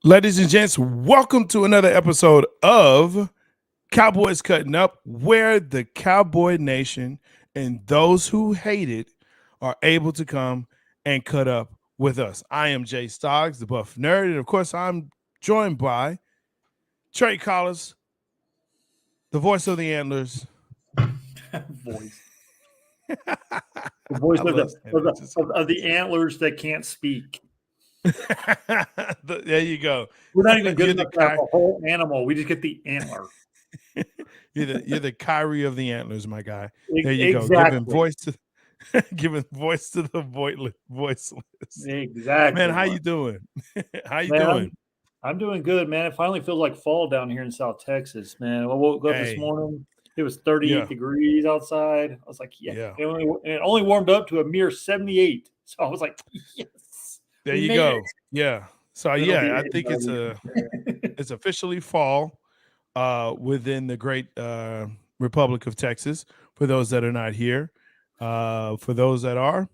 Ladies and gents, welcome to another episode of Cowboys Cut'n Up, where the Cowboy Nation and those who hate it are able to come and cut up with us. I am J-Stogs, the Buff Nerd, and of course, I'm joined by Trey Collins, the voice of the Antlers. Voice. The The voice of love the, saying of, it. the, of, of the antlers that can't speak. There you go. We're not even good You're the enough to have a whole animal. We just get the antler. you're the Kyrie of the Antlers, my guy. There you go. Exactly. Giving voice to the voiceless. Exactly. Man, how you doing? How you Man, doing? I'm doing good, man. It finally feels like fall down here in South Texas, man. I woke up this Hey, morning. It was 38 yeah, degrees outside. I was like, yeah. yeah. It only warmed up to a mere 78. So I was like, yes, There we you made go. it. Yeah. So It'll be yeah, I 80 think by the it's officially fall within the great Republic of Texas. For those that are not here, for those that are,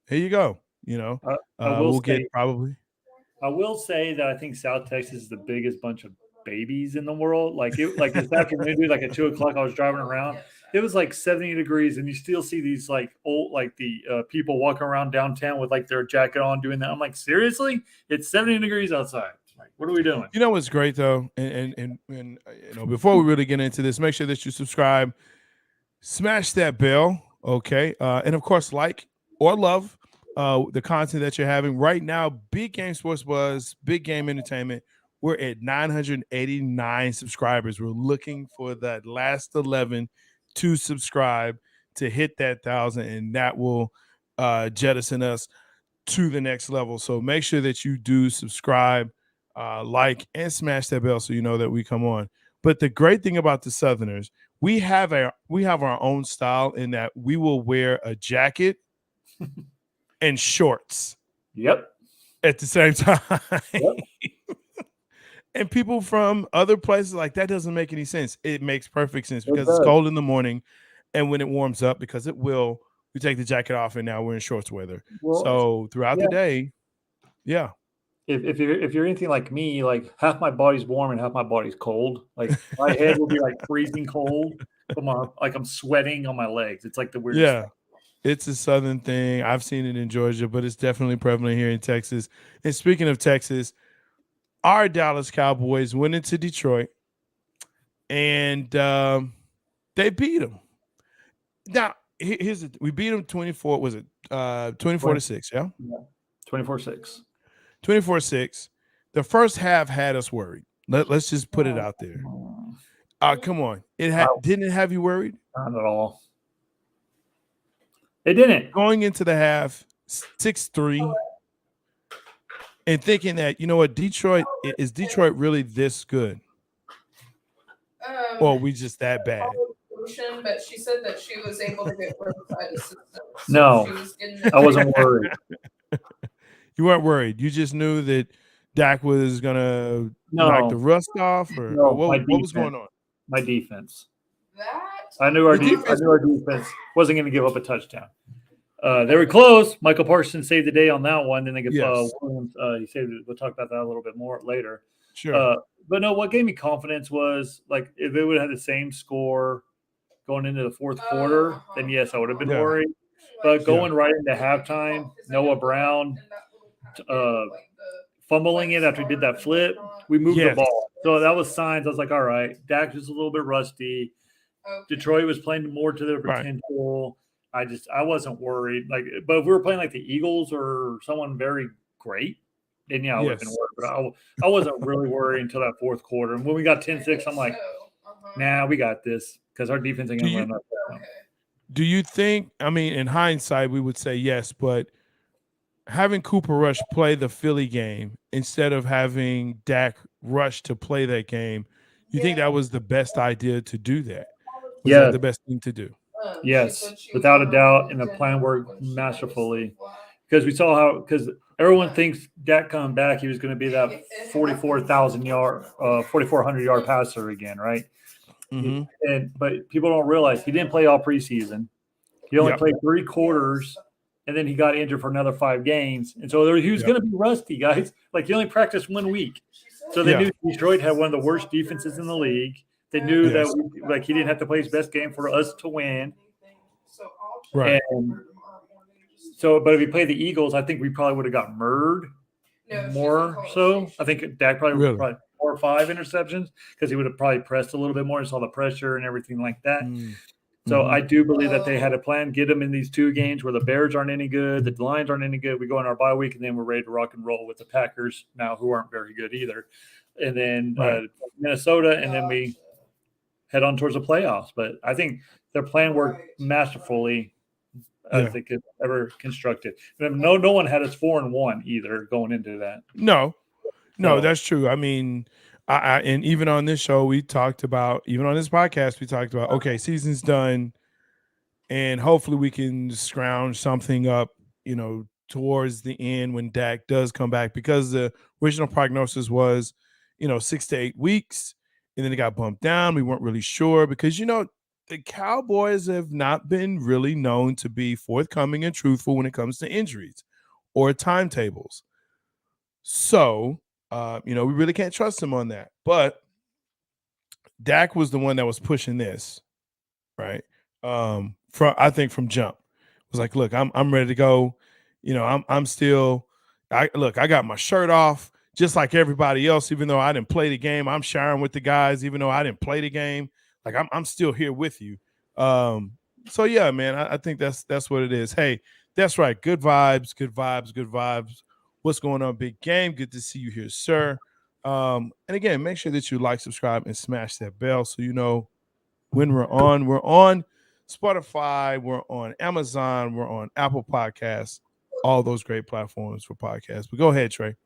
here you go. You know, I will we'll say get probably. I will say that I think South Texas is the biggest bunch of babies in the world. Like this afternoon, dude, like at 2 o'clock, I was driving around. It was like 70 degrees, and you still see these like old, like the people walking around downtown with like their jacket on doing that. I'm like, seriously? It's 70 degrees outside. Like, what are we doing? You know what's great though, and you know, before we really get into this, make sure that you subscribe, smash that bell, okay, and of course, like or love the content that you're having right now. Big Game Sports Buzz, Big Game Entertainment. We're at 989 subscribers. We're looking for that last 11 to subscribe to hit that 1,000, and that will jettison us to the next level. So make sure that you do subscribe, like, and smash that bell so you know that we come on. But the great thing about the Southerners, we have our own style in that we will wear a jacket and shorts Yep. at the same time. Yep. And people from other places like that doesn't make any sense. It makes perfect sense It because it's does. cold in the morning, and when it warms up, because it will, we take the jacket off, and now we're in shorts weather. Well, So throughout yeah. the day, yeah, If you're anything like me, like half my body's warm and half my body's cold. Like my head will be like freezing cold, but like I'm sweating on my legs. It's like the weirdest yeah. It's a Southern thing. I've seen it in Georgia, but it's definitely prevalent here in Texas. And speaking of Texas, our Dallas Cowboys went into Detroit, and they beat them. Now, we beat them 24. Was it 24 thing. to 6? Yeah, 24-6. 24-6. The first half had us worried. Let's just put it out there. Come on, didn't it have you worried Not at all. It didn't. going into the half 6-3, and thinking that, you know what, is Detroit really this good, or are we just that bad? But she said that she was able to get roadside assistance. So No, she was getting I wasn't worried. You weren't worried. You just knew that Dak was gonna knock the No, rust off, or no, what was going on? my defense. that. I knew our defense wasn't going to give up a touchdown. They were close. Michael Parsons saved the day on that one. Then they get Yes. Williams. He saved it. We'll talk about that a little bit more later. Sure. But no, what gave me confidence was like if it would have had the same score going into the fourth quarter, then yes, I would have been Yeah. worried. But going right into halftime, Noah Brown fumbling it after he did that flip, we moved Yes. the ball. So that was signs. I was like, all right, Dak was a little bit rusty. Detroit was playing more to their Right. potential. I wasn't worried. Like, but if we were playing like the Eagles or someone very great, then yeah, I would have been Yes. worried. But I wasn't really worried until that fourth quarter. And when we got 10-6, I'm like, nah, we got this because our defense ain't gonna run up. Do you think? I mean, in hindsight, we would say yes, but having Cooper Rush play the Philly game instead of having Dak Rush to play that game, you think that was the best idea to do that? Was that the best thing to do? Yes, without a doubt, and the plan worked masterfully because we saw how everyone thinks Dak coming back, he was going to be that 4,400 yard passer again, right? Mm-hmm. But people don't realize he didn't play all preseason. He only played 3 quarters, and then he got injured for another 5 games, and so he was going to be rusty, guys. Like he only practiced 1 week. So they knew Detroit had one of the worst defenses in the league. They knew that he didn't have to play his best game for us to win. Right. And so, but if he played the Eagles, I think we probably would have got murdered more so. I think Dak probably would probably 4 or 5 interceptions because he would have probably pressed a little bit more and saw the pressure and everything like that. So I do believe that they had a plan, get them in these 2 games where the Bears aren't any good, the Lions aren't any good. We go in our bye week, and then we're ready to rock and roll with the Packers now, who aren't very good either. And then Minnesota, and then we head on towards the playoffs. But I think their plan worked masterfully as they could ever construct it. No one had us 4-1 either going into that. No, that's true. I mean, and even on this show, we talked about, even on this podcast, we talked about, okay, season's done, and hopefully we can scrounge something up, towards the end when Dak does come back, because the original prognosis was, 6 to 8 weeks, and then it got bumped down. We weren't really sure because, the Cowboys have not been really known to be forthcoming and truthful when it comes to injuries or timetables. So, we really can't trust them on that. But Dak was the one that was pushing this, right? From jump. It was like, look, I'm ready to go. I'm still. I got my shirt off just like everybody else. Even though I didn't play the game, I'm sharing with the guys. Even though I didn't play the game, like I'm still here with you. So yeah, man, I think that's what it is. Hey, that's right. Good vibes, good vibes, good vibes. What's going on, big game? Good to see you here, sir. And again, make sure that you like, subscribe, and smash that bell so you know when we're on. We're on Spotify, we're on Amazon, we're on Apple Podcasts, all those great platforms for podcasts. But go ahead, Trey.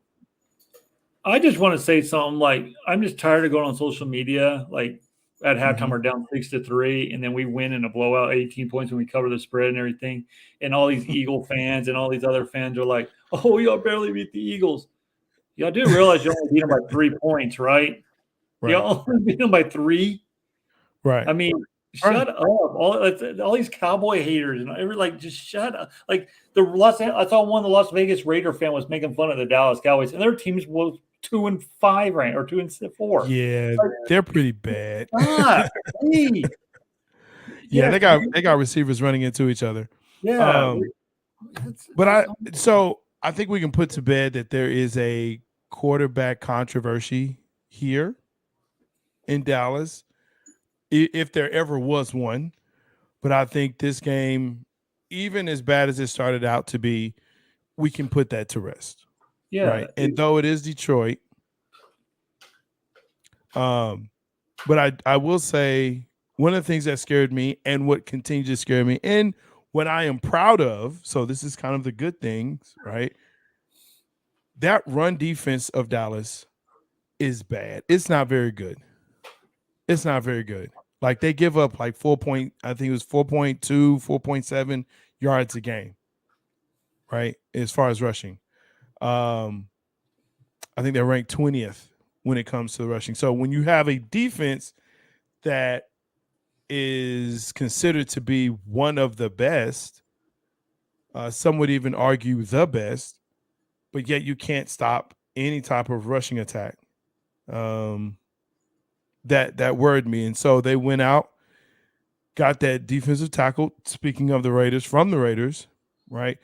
I just want to say something like, I'm just tired of going on social media. Like at halftime, we're down 6-3, and then we win in a blowout, 18 points, when we cover the spread and everything. And all these Eagle fans and all these other fans are like, "Oh, y'all barely beat the Eagles." Y'all do realize you only beat them by 3 points, right? Y'all only beat them by 3. Right. I mean, shut up. All these Cowboy haters and just shut up. Like I saw one of the Las Vegas Raider fan was making fun of the Dallas Cowboys, and their teams was 2-5 right, or 2-4. Yeah, they're pretty bad. Yeah, they got receivers running into each other. Yeah. But I think we can put to bed that there is a quarterback controversy here in Dallas, if there ever was one. But I think this game, even as bad as it started out to be, we can put that to rest. Yeah. Right. And though it is Detroit, but I will say one of the things that scared me, and what continues to scare me, and what I am proud of, so this is kind of the good things, right? That run defense of Dallas is bad. It's not very good. It's not very good. Like they give up like 4.2, 4.7 yards a game, right? As far as rushing. I think they're ranked 20th when it comes to the rushing. So when you have a defense that is considered to be one of the best, some would even argue the best, but yet you can't stop any type of rushing attack. That worried me. And so they went out, got that defensive tackle, speaking of the Raiders, from the Raiders, right?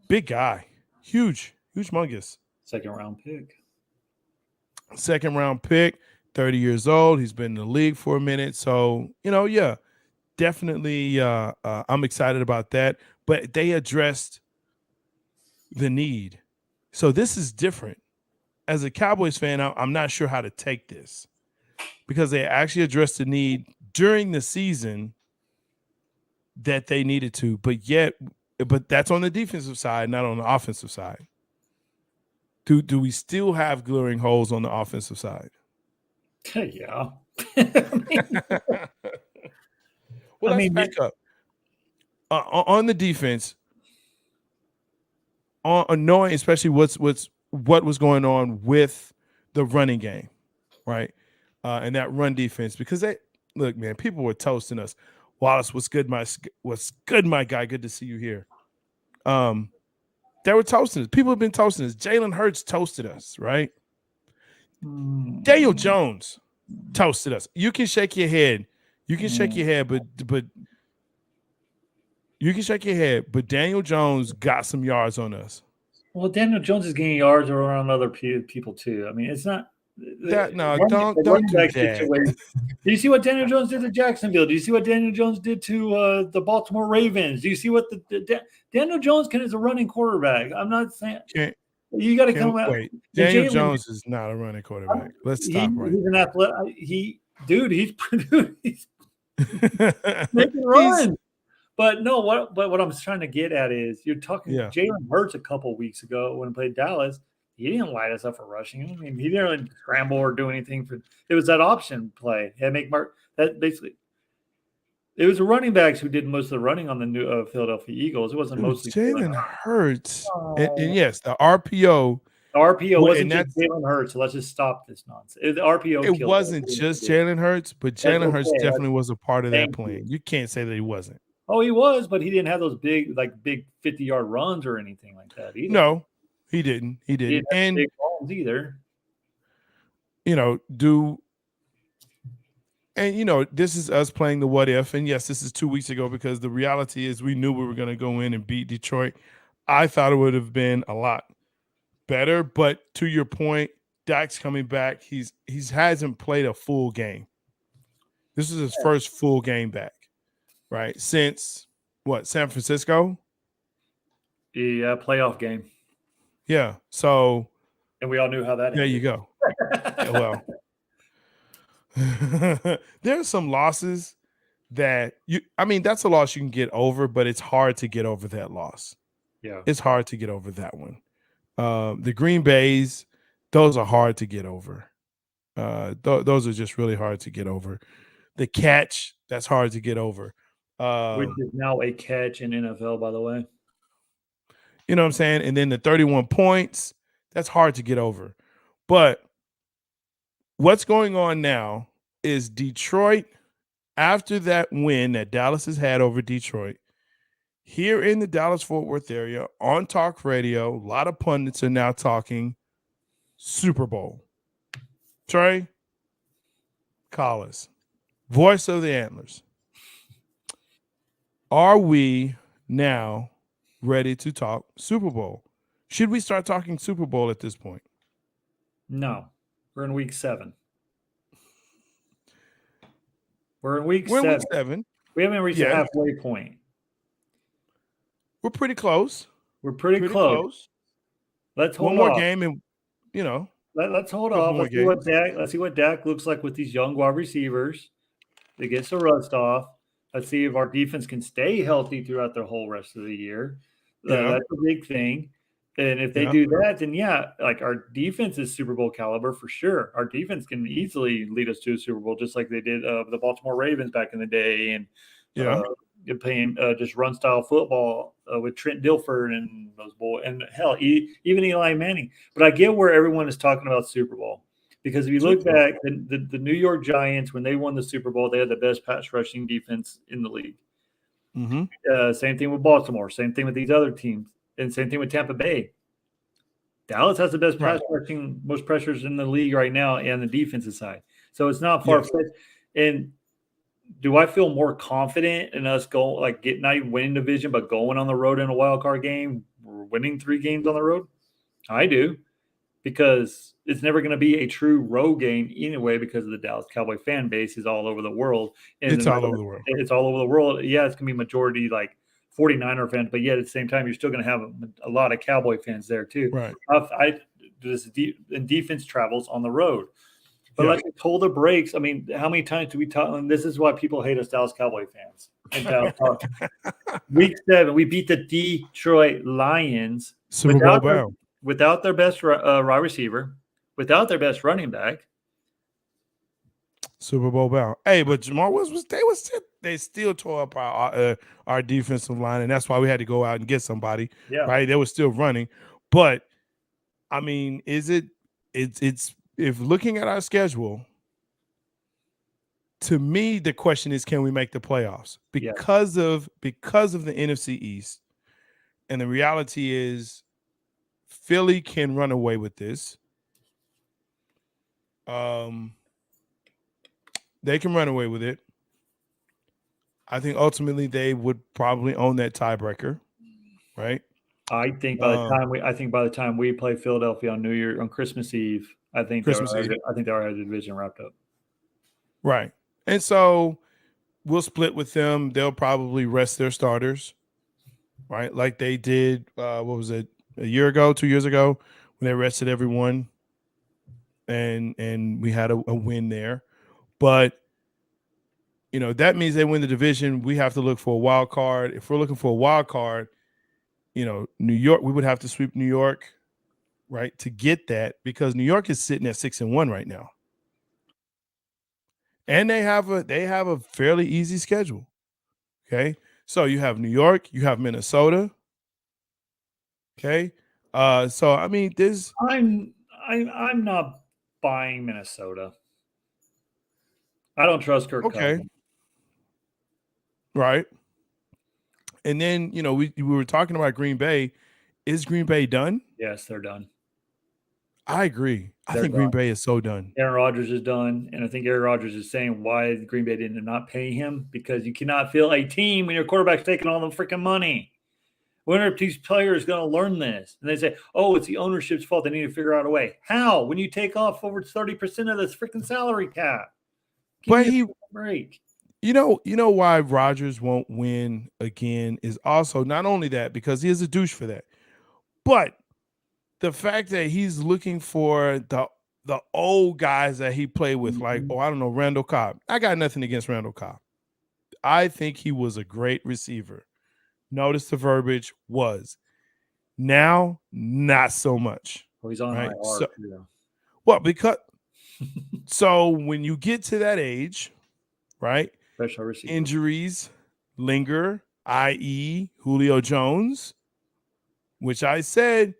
Big guy, huge, humongous. Second round pick, 30 years old. He's been in the league for a minute. So, definitely I'm excited about that. But they addressed the need. So this is different. As a Cowboys fan, I'm not sure how to take this, because they actually addressed the need during the season that they needed to. But that's on the defensive side, not on the offensive side. Do we still have glaring holes on the offensive side? Yeah. Well, let's back up. On the defense, on knowing especially what was going on with the running game, right? And that run defense, because look, man, people were toasting us. Wallace, what's good, my guy? Good to see you here. They were toasting us. People have been toasting us. Jalen Hurts toasted us, right? Daniel Jones toasted us. You can shake your head. You can shake your head, but you can shake your head. But Daniel Jones got some yards on us. Well, Daniel Jones is getting yards around other people too. I mean, it's not Don't the do back that. situation. Do you see what Daniel Jones did to Jacksonville? Do you see what Daniel Jones did to the Baltimore Ravens? Do you see what Daniel Jones is a running quarterback? I'm not saying you got to come out. Wait, Daniel Jones is not a running quarterback. Let's stop right. He's an athletic. He's making runs. But no, what I'm trying to get at is you're talking Jalen Hurts a couple weeks ago when he played Dallas. He didn't light us up for rushing. I mean, he didn't really scramble or do anything for. It was that option play. He had to make that basically. It was the running backs who did most of the running on the new Philadelphia Eagles. It wasn't mostly Jalen Hurts. And yes, the RPO. The RPO wasn't just Jalen Hurts. So let's just stop this nonsense. The RPO. It wasn't just Jalen Hurts, but Jalen Hurts definitely was a part of that plan. You can't say that he wasn't. Oh, he was, but he didn't have those big 50-yard runs or anything like that either. No, he didn't. He didn't. And big runs either. This is us playing the what if. And yes, this is 2 weeks ago because the reality is we knew we were going to go in and beat Detroit. I thought it would have been a lot better, but to your point, Dak's coming back. He hasn't played a full game. This is his first full game back. Right, since San Francisco? Yeah, playoff game. Yeah, so and we all knew how that ended. There you go. Well, there are some losses that that's a loss you can get over, but it's hard to get over that loss. Yeah, it's hard to get over that one. The Green Bays, those are hard to get over. Those are just really hard to get over. The catch, that's hard to get over. Which is now a catch in NFL, by the way. You know what I'm saying? And then the 31 points, that's hard to get over. But what's going on now is Detroit, after that win that Dallas has had over Detroit, here in the Dallas-Fort Worth area, on talk radio, a lot of pundits are now talking Super Bowl. Trey Collis, voice of the Antlers. Are we now ready to talk Super Bowl? Should we start talking Super Bowl at this point? No. We're in week 7. We're in week 7. We haven't reached the halfway point. We're pretty close. We're pretty close. Let's hold one more game and, Let's hold off. Let's see what Dak looks like with these young wide receivers. They get the rust off. Let's see if our defense can stay healthy throughout the whole rest of the year. That's a big thing. And if they do that, then our defense is Super Bowl caliber for sure. Our defense can easily lead us to a Super Bowl, just like they did the Baltimore Ravens back in the day, and playing just run style football with Trent Dilfer and those boys, and hell, even Eli Manning. But I get where everyone is talking about Super Bowl. Because if you look back, the New York Giants, when they won the Super Bowl, they had the best pass rushing defense in the league. Mm-hmm. Same thing with Baltimore. Same thing with these other teams. And same thing with Tampa Bay. Dallas has the best pass rushing, most pressures in the league right now, and the defensive side. So it's not far-fetched. And do I feel more confident in us going, not even winning division, but going on the road in a wild card game, winning 3 games on the road? I do. Because it's never going to be a true road game anyway, because of the Dallas Cowboy fan base is all over the world. And it's all over the world. It's all over the world. Yeah, it's going to be majority 49er fans, but yet at the same time, you're still going to have a lot of Cowboy fans there too. Right. And defense travels on the road. But let's hold the brakes. I mean, how many times do we talk? And this is why people hate us Dallas Cowboy fans. Week 7, we beat the Detroit Lions. Super Bowl bound. Without their best wide receiver, without their best running back. Super Bowl bound. Hey, but Jamal they still tore up our defensive line, and that's why we had to go out and get somebody. Yeah. Right. They were still running. But I mean, it's if looking at our schedule, to me, the question is, can we make the playoffs? Because of the NFC East. And the reality is Philly can run away with this. Um, they can run away with it. I think ultimately they would probably own that tiebreaker, right? I think Um, by the time we play Philadelphia on Christmas Eve, Christmas Eve, I think they already have the division wrapped up. right? And so we'll split with them. They'll probably rest their starters, right? Like they did. What was it? A year ago, 2 years ago, when they rested everyone, and we had a win there. But that means they win the division. We have to look for a wild card. If we're looking for a wild card, New York, we would have to sweep New York, right, to get that because New York is sitting at 6-1 right now, and they have a fairly easy schedule. Okay, so you have New York, you have Minnesota. Okay, so I mean, there's I'm not buying Minnesota. I don't trust Kirk okay, Cousins. right, and then we were talking about Green Bay. Is Green Bay done? Yes, they're done. I agree. I They're think Green done. Bay is so done. Aaron Rodgers is done, and I think Aaron Rodgers is saying why Green Bay did not pay him because you cannot field a team when your quarterback's taking all the freaking money. When are these players going to learn this? And they say, "Oh, it's the ownership's fault. They need to figure out a way." How? When you take off over 30% of this freaking salary cap? Give But me a he, break. why Rodgers won't win again is also not only that because he is a douche for that, but the fact that he's looking for the old guys that he played with, like, Mhm. I don't know, Randall Cobb. I got nothing against Randall Cobb. I think he was a great receiver. Notice the verbiage was. Now, not so much. Well, he's on Right. IR So, too. well, because so when you get to that age, right, Special receiver. injuries linger, i.e., Julio Jones, which I said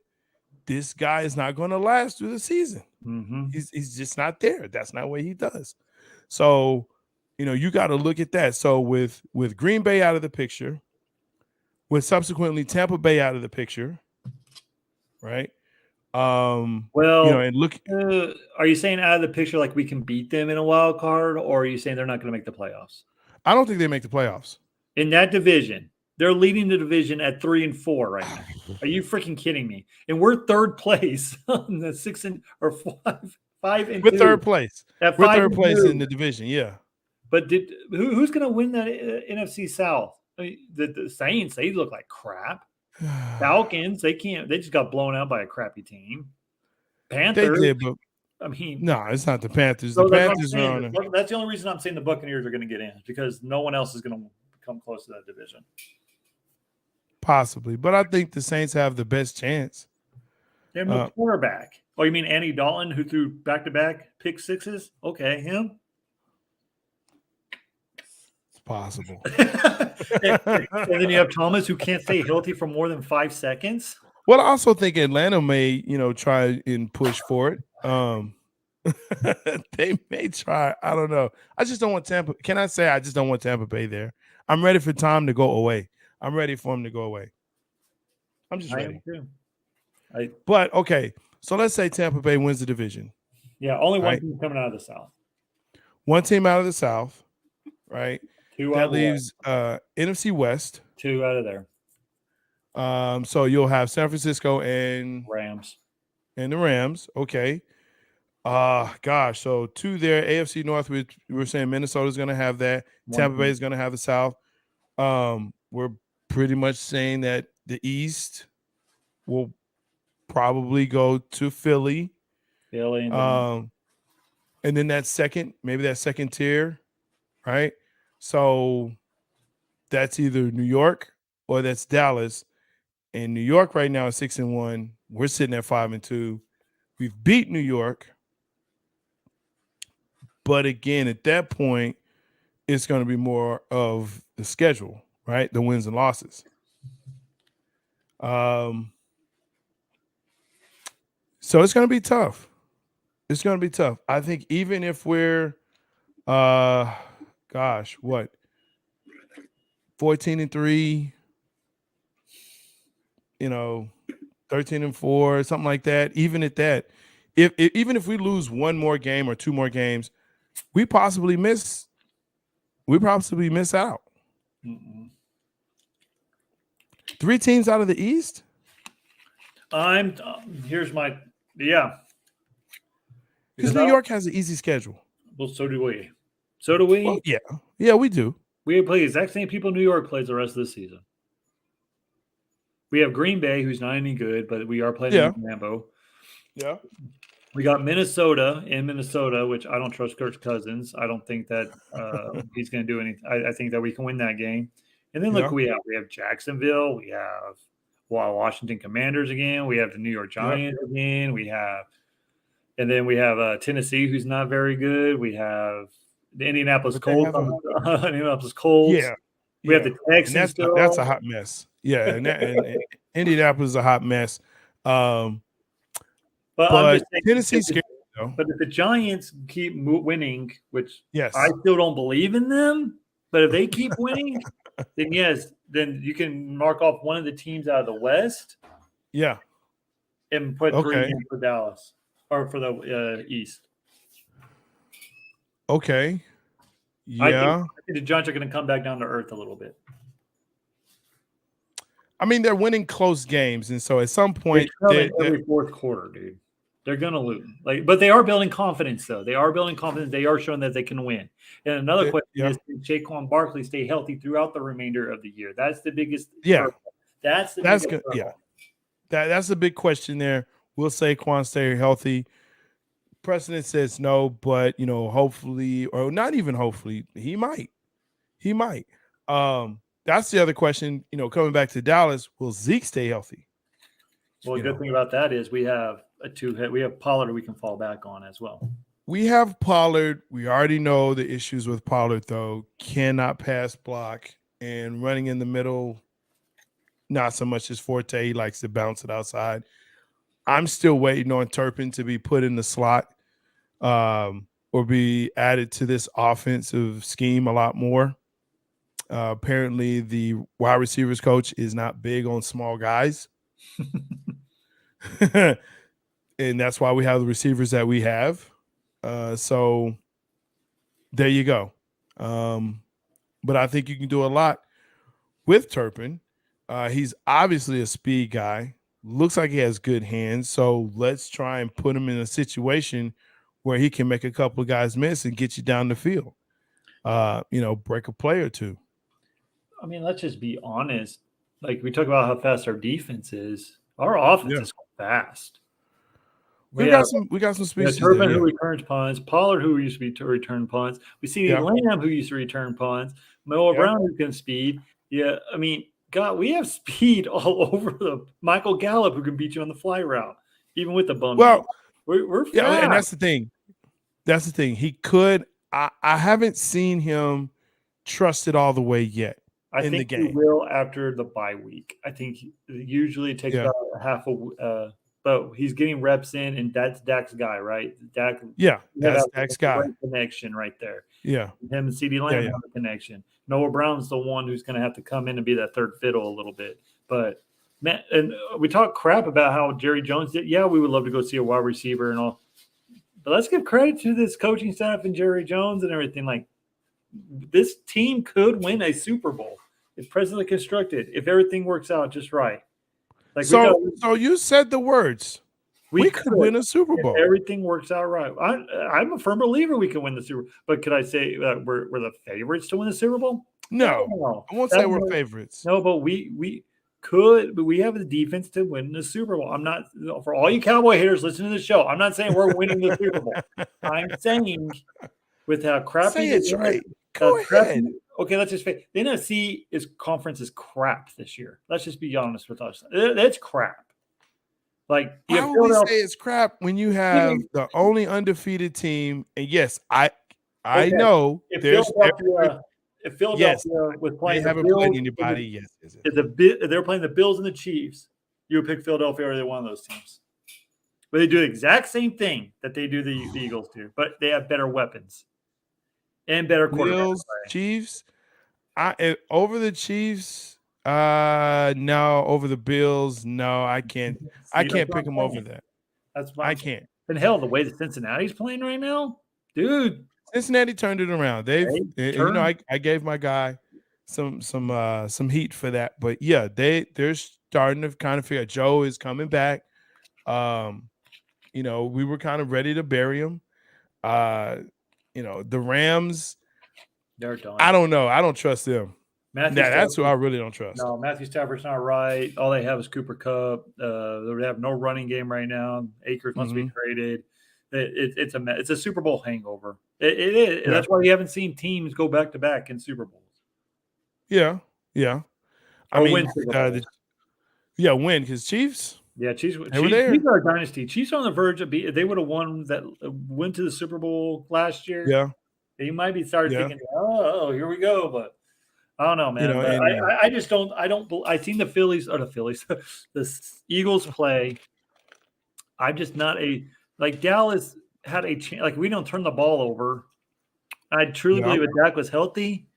this guy is not going to last through the season. Mm-hmm. He's just not there. That's not what he does. So, you got to look at that. So with Green Bay out of the picture, with subsequently Tampa Bay out of the picture, right? Well, And look, are you saying out of the picture like we can beat them in a wild card, or are you saying they're not going to make the playoffs? I don't think they make the playoffs. In that division, they're leading the division at 3-4 right now. Are you freaking kidding me? And we're third place on the 5 and We're 2 third place. at We're 5 third and place 2. in the division. Yeah. But who's going to win that NFC South? I mean, the Saints, they look like crap. Falcons, they can't. They just got blown out by a crappy team. They Panthers, did, but I mean, no, it's not the Panthers. The so that's what I'm Panthers are saying. on a That's the only reason I'm saying the Buccaneers are going to get in because no one else is going to come close to that division. possibly, but I think the Saints have the best chance. They have no quarterback. Oh, you mean Andy Dalton, who threw back-to-back pick sixes? Okay, him. It's possible. And then you have Thomas, who can't stay healthy for more than 5 seconds. Well, I also think Atlanta may, try and push for it. They may try. I don't know. I just don't want Tampa. Can I say I just don't want Tampa Bay there? I'm ready for Tom to go away. I'm ready for him to go away. I'm just I ready. am too. But okay, so let's say Tampa Bay wins the division. Yeah, only one Right. team coming out of the South. One team out of the South, right? 2 out That of the leaves NFC West. 2 out of there. So you'll have San Francisco and Rams. the Rams. Okay. Gosh. So 2 there. AFC North. We were saying Minnesota's going to have that. Tampa Bay is going to have the South. We're pretty much saying that the East will probably go to Philly. Philly. And then that second tier, right? So that's either New York or that's Dallas. And New York right now is 6-1. We're sitting at 5-2. We've beat New York. But again, at that point, it's going to be more of the schedule, right? The wins and losses. So it's going to be tough. It's going to be tough. I think even if we're, 14-3, 13-4, something like that. Even at that, even if we lose one more game or two more games, we possibly miss out. Mm-mm. 3 teams out of the East? Here's my yeah. Because New York has an easy schedule. Well, so do we. So do we. Well, yeah, we do. We play the exact same people New York plays the rest of the season. We have Green Bay, who's not any good, but we are playing in Lambeau. Yeah. We got Minnesota in Minnesota, which I don't trust Kirk Cousins. I don't think that he's going to do anything. I think that we can win that game. And then look, who we have. We have Jacksonville. We have Washington Commanders again. We have the New York Giants again. We have Tennessee, who's not very good. We have the Indianapolis Colts. Indianapolis Colts. Yeah. We have the Texans. And that's a hot mess. Yeah, and Indianapolis is a hot mess. But I'm just saying, Tennessee's scary, though. But if the Giants keep winning, which yes, I still don't believe in them, but if they keep winning, then yes, then you can mark off one of the teams out of the West. Yeah. And put 3 in for Dallas or for the East. Okay. Yeah. I think the Giants are going to come back down to earth a little bit. I mean, they're winning close games, and so at some point, every fourth quarter, dude, they're going to lose. But they are building confidence, though. They are building confidence. They are showing that they can win. And another question is: can Saquon Barkley stay healthy throughout the remainder of the year? That's the biggest. Yeah, that's good. Yeah, that's a big question there. Will Saquon stay healthy? Precedent says no, but hopefully, or not even hopefully, he might. That's the other question. Coming back to Dallas, will Zeke stay healthy? Well, the good thing about that is we have we have Pollard we can fall back on as well. We have Pollard. We already know the issues with Pollard, though. Cannot pass block and running in the middle, not so much his forte. He likes to bounce it outside. I'm still waiting on Turpin to be put in the slot or be added to this offensive scheme a lot more. Apparently, the wide receivers coach is not big on small guys. And that's why we have the receivers that we have. So there you go. But I think you can do a lot with Turpin. He's obviously a speed guy. Looks like he has good hands. So let's try and put him in a situation where he can make a couple of guys miss and get you down the field. Break a play or two. I mean, let's just be honest. Like we talk about how fast our defense is. Our offense is fast. We got some speed. Turpin who returns punts, Pollard who used to return punts. We see Lamb who used to return punts, Noah Brown who can speed. Yeah, I mean, God, we have speed all over the Michael Gallup who can beat you on the fly route, even with the bum. Well, we're fast. Yeah, and that's the thing. He could. I haven't seen him trust it all the way yet. I think he will after the bye week. I think usually it takes about half a. But he's getting reps in, and that's Dak's guy, right? Dak. Yeah, that's Dak's guy. Connection right there. Yeah, him and CeeDee Lamb have a connection. Noah Brown's the one who's going to have to come in and be that third fiddle a little bit. But man, and we talk crap about how Jerry Jones did. Yeah, we would love to go see a wide receiver and all. But let's give credit to this coaching staff and Jerry Jones and everything. Like this team could win a Super Bowl if presently constructed, if everything works out just right. Like so you said the words. We could win a Super Bowl. If everything works out right. I'm a firm believer we can win the Super Bowl. But could I say we're the favorites to win the Super Bowl? No. I won't say we're favorites. No, but we could. But we have the defense to win the Super Bowl. I'm not for all you Cowboy haters listening to the show. I'm not saying we're winning the Super Bowl. I'm saying with how crappy it's right. Go ahead. Okay, let's just face the NFC conference is crap this year. Let's just be honest with us. That's crap. Like, how would we say it's crap when you have the only undefeated team? And yes, I know if Philadelphia was playing, they haven't played anybody. Yes, if they're playing the Bills and the Chiefs, you would pick Philadelphia or one of those teams. But they do the exact same thing that they do the Eagles do, but they have better weapons and better quarterbacks. Bills, Chiefs. Over the Chiefs, no. Over the Bills, no. I can't. I can't pick them over that. That's why I can't. And hell, the way that Cincinnati's playing right now, dude. Cincinnati turned it around. I gave my guy some heat for that, but yeah, they're starting to kind of figure. Joe is coming back. We were kind of ready to bury him. The Rams. They're done. I don't know. I don't trust them. That's who I Stafford. really don't trust. No, Matthew Stafford's not right. All they have is Cooper Kupp. They have no running game right now. Akers must be traded. It's a Super Bowl hangover. It is. Yeah. That's why you haven't seen teams go back to back in Super Bowls. Yeah. Win. Win because Chiefs. Yeah, Chiefs are a dynasty. Chiefs are on the verge of they would have won that. Went to the Super Bowl last year. Yeah, they might be thinking, oh, here we go, but. I don't know, man. I just don't. I've seen the Phillies, the Eagles play. I'm just not Dallas had a chance. We don't turn the ball over. I truly believe if Dak was healthy,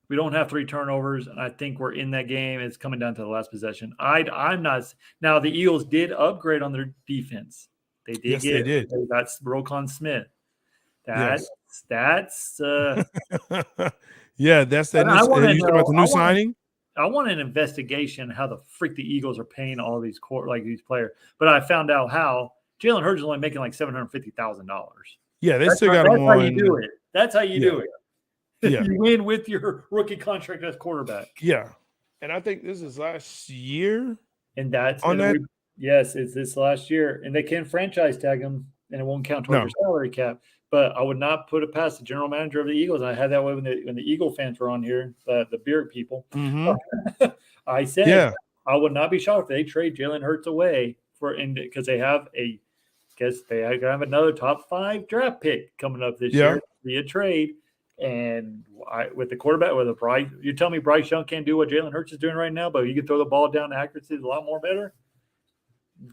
we don't have 3 turnovers, and I think we're in that game. It's coming down to the last possession. I'm not. Now the Eagles did upgrade on their defense. They did. They did. That's Roquan Smith. That's. Yeah, that's that. You talking about the new signing? I want an investigation how the freak the Eagles are paying all these these players. But I found out how Jalen Hurts is only making like $750,000. Yeah, they still got him on. That's how you do it. That's how you do it. Yeah. You win with your rookie contract as quarterback. Yeah, and I think this is last year. And that's on that. Yes, it's this last year, and they can franchise tag him, and it won't count towards your salary cap. But I would not put it past the general manager of the Eagles. And I had that way when the Eagle fans were on here, the beard people. I said I would not be shocked if they trade Jalen Hurts away because they have another top 5 draft pick coming up this year via trade. And with the quarterback, you tell me Bryce Young can't do what Jalen Hurts is doing right now, but you can throw the ball down. The accuracy is a lot more better.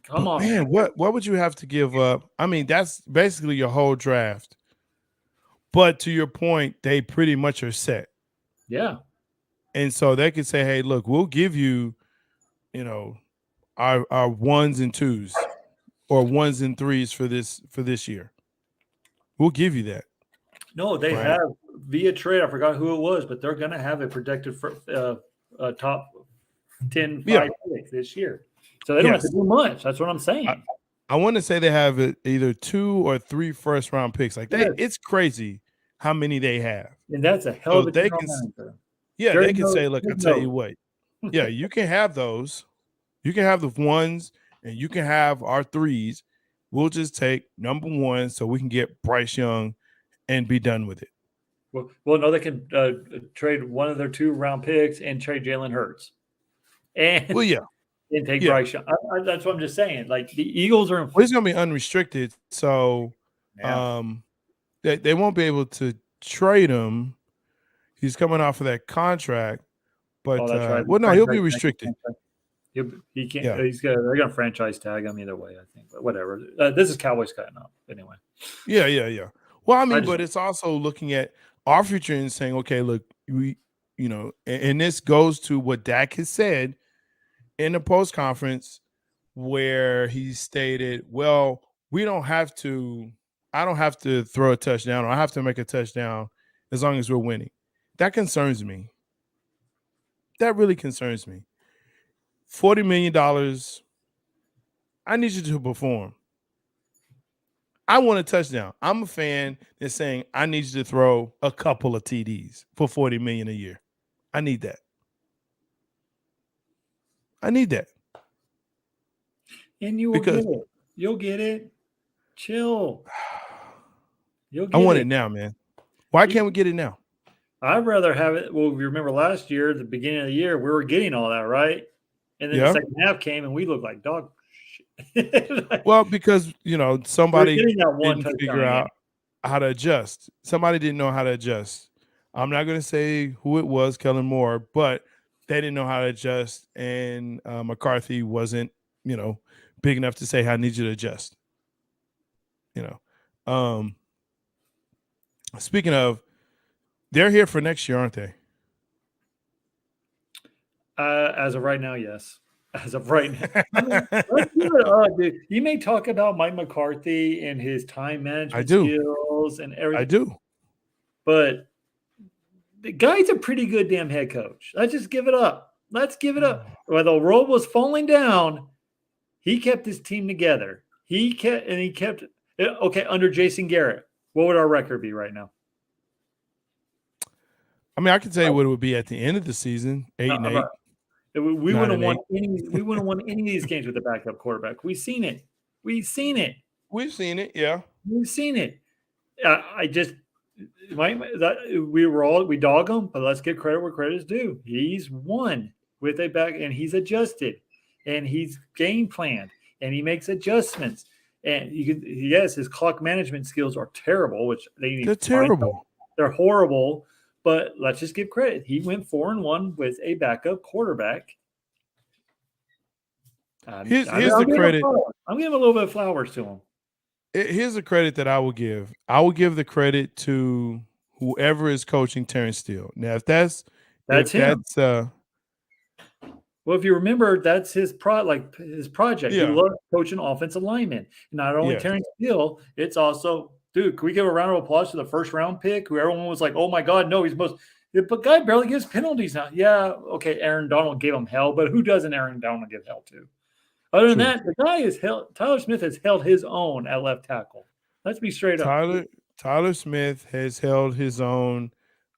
Come on, man. What would you have to give up? I mean, that's basically your whole draft. But to your point, they pretty much are set. Yeah. And so they could say, hey, look, we'll give you, our 1s and 2s or 1s and 3s for this year. We'll give you that. No, they have via trade. I forgot who it was, but they're going to have a projected top 10 pick this year. So they don't have to do much. That's what I'm saying. I want to say they have either 2 or 3 first-round picks. It's crazy how many they have. And that's a hell of a manager. Yeah, they can say, look, I'll tell you what. Yeah, you can have those. You can have the 1s, and you can have our 3s. We'll just take number 1 so we can get Bryce Young and be done with it. Well, no, they can trade one of their 2-round picks and trade Jalen Hurts. And and take Bryce Young. That's what I'm just saying. The Eagles are. He's going to be unrestricted, so they won't be able to trade him. He's coming off of that contract, but he'll be restricted. He can't. Yeah. They're going to franchise tag him either way, I think. But whatever. This is Cowboys Cut'n Up anyway. Yeah. Well, I mean, but it's also looking at our future and saying, okay, look, and this goes to what Dak has said in the post conference, where he stated, well, I don't have to throw a touchdown, or I have to make a touchdown as long as we're winning. That concerns me. That really concerns me. $40 million. I need you to perform. I want a touchdown. I'm a fan that's saying I need you to throw a couple of TDs for $40 million a year. I need that. And you will get it. You'll get it. Chill. I want it now, man. Why can't we get it now? I'd rather have it. Well, you remember last year, at the beginning of the year, we were getting all that, right? And then the second half came and we looked like dog shit. Well, because, somebody didn't figure out how to adjust. Somebody didn't know how to adjust. I'm not going to say who it was, Kellen Moore, but they didn't know how to adjust. And McCarthy wasn't, big enough to say, I need you to adjust. Speaking of, they're here for next year, aren't they? As of right now, yes. as of right now. I mean, let's give it up, dude. You may talk about Mike McCarthy and his time I management do. skills and I everything, do. but the guy's a pretty good damn head coach. Let's just give it up. Let's give it up. While the world was falling down, he kept his team together. He kept okay under Jason Garrett. What would our record be right now? I mean, I can tell you what it would be at the end of the season: 8-8. We wouldn't 9-8. won any. We wouldn't won any of these games with a backup quarterback. We've seen it. We've seen it. We've seen it. Yeah. We've seen it. I just we dog him, but let's give credit where credit is due. He's won with a back, and he's adjusted, and he's game planned, and he makes adjustments. And yes, his clock management skills are terrible, which They're terrible. They're horrible. But let's just give credit. He went 4-1 with a backup quarterback. Here's the credit. I'm giving a little bit of flowers to him. Here's the credit that I will give. I will give the credit to whoever is coaching Terrence Steele. Now, if that's him. Well, if you remember, that's his project. Yeah. He loves coaching offensive linemen. And not only Terrence Steele, it's also, dude, can we give a round of applause to the first round pick who everyone was like, oh my God, no, he's most – but guy barely gives penalties now. Yeah, okay, Aaron Donald gave him hell, but who doesn't Aaron Donald give hell to? Other than that, the guy is held – Tyler Smith has held his own at left tackle. Let's be straight up. Tyler Smith has held his own.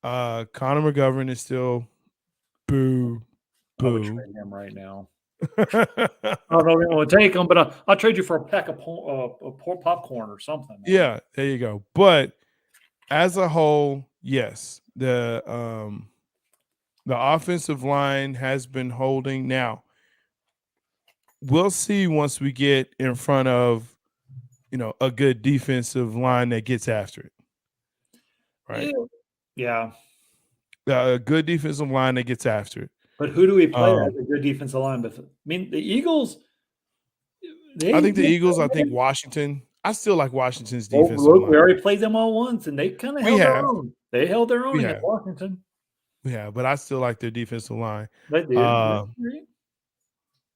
Connor McGovern is still boo. I would trade him right now. I don't know if I want to take him, but I'll trade you for a pack of popcorn or something. Yeah, there you go. But as a whole, yes, the offensive line has been holding. Now, we'll see once we get in front of, a good defensive line that gets after it. Right? Yeah. A good defensive line that gets after it. But who do we play as a good defensive line? I mean, the Eagles. I think the Eagles. I think Washington. I still like Washington's defensive line. We already played them all once, and they kind of held their own. They held their own against Washington. Yeah, but I still like their defensive line. They did. But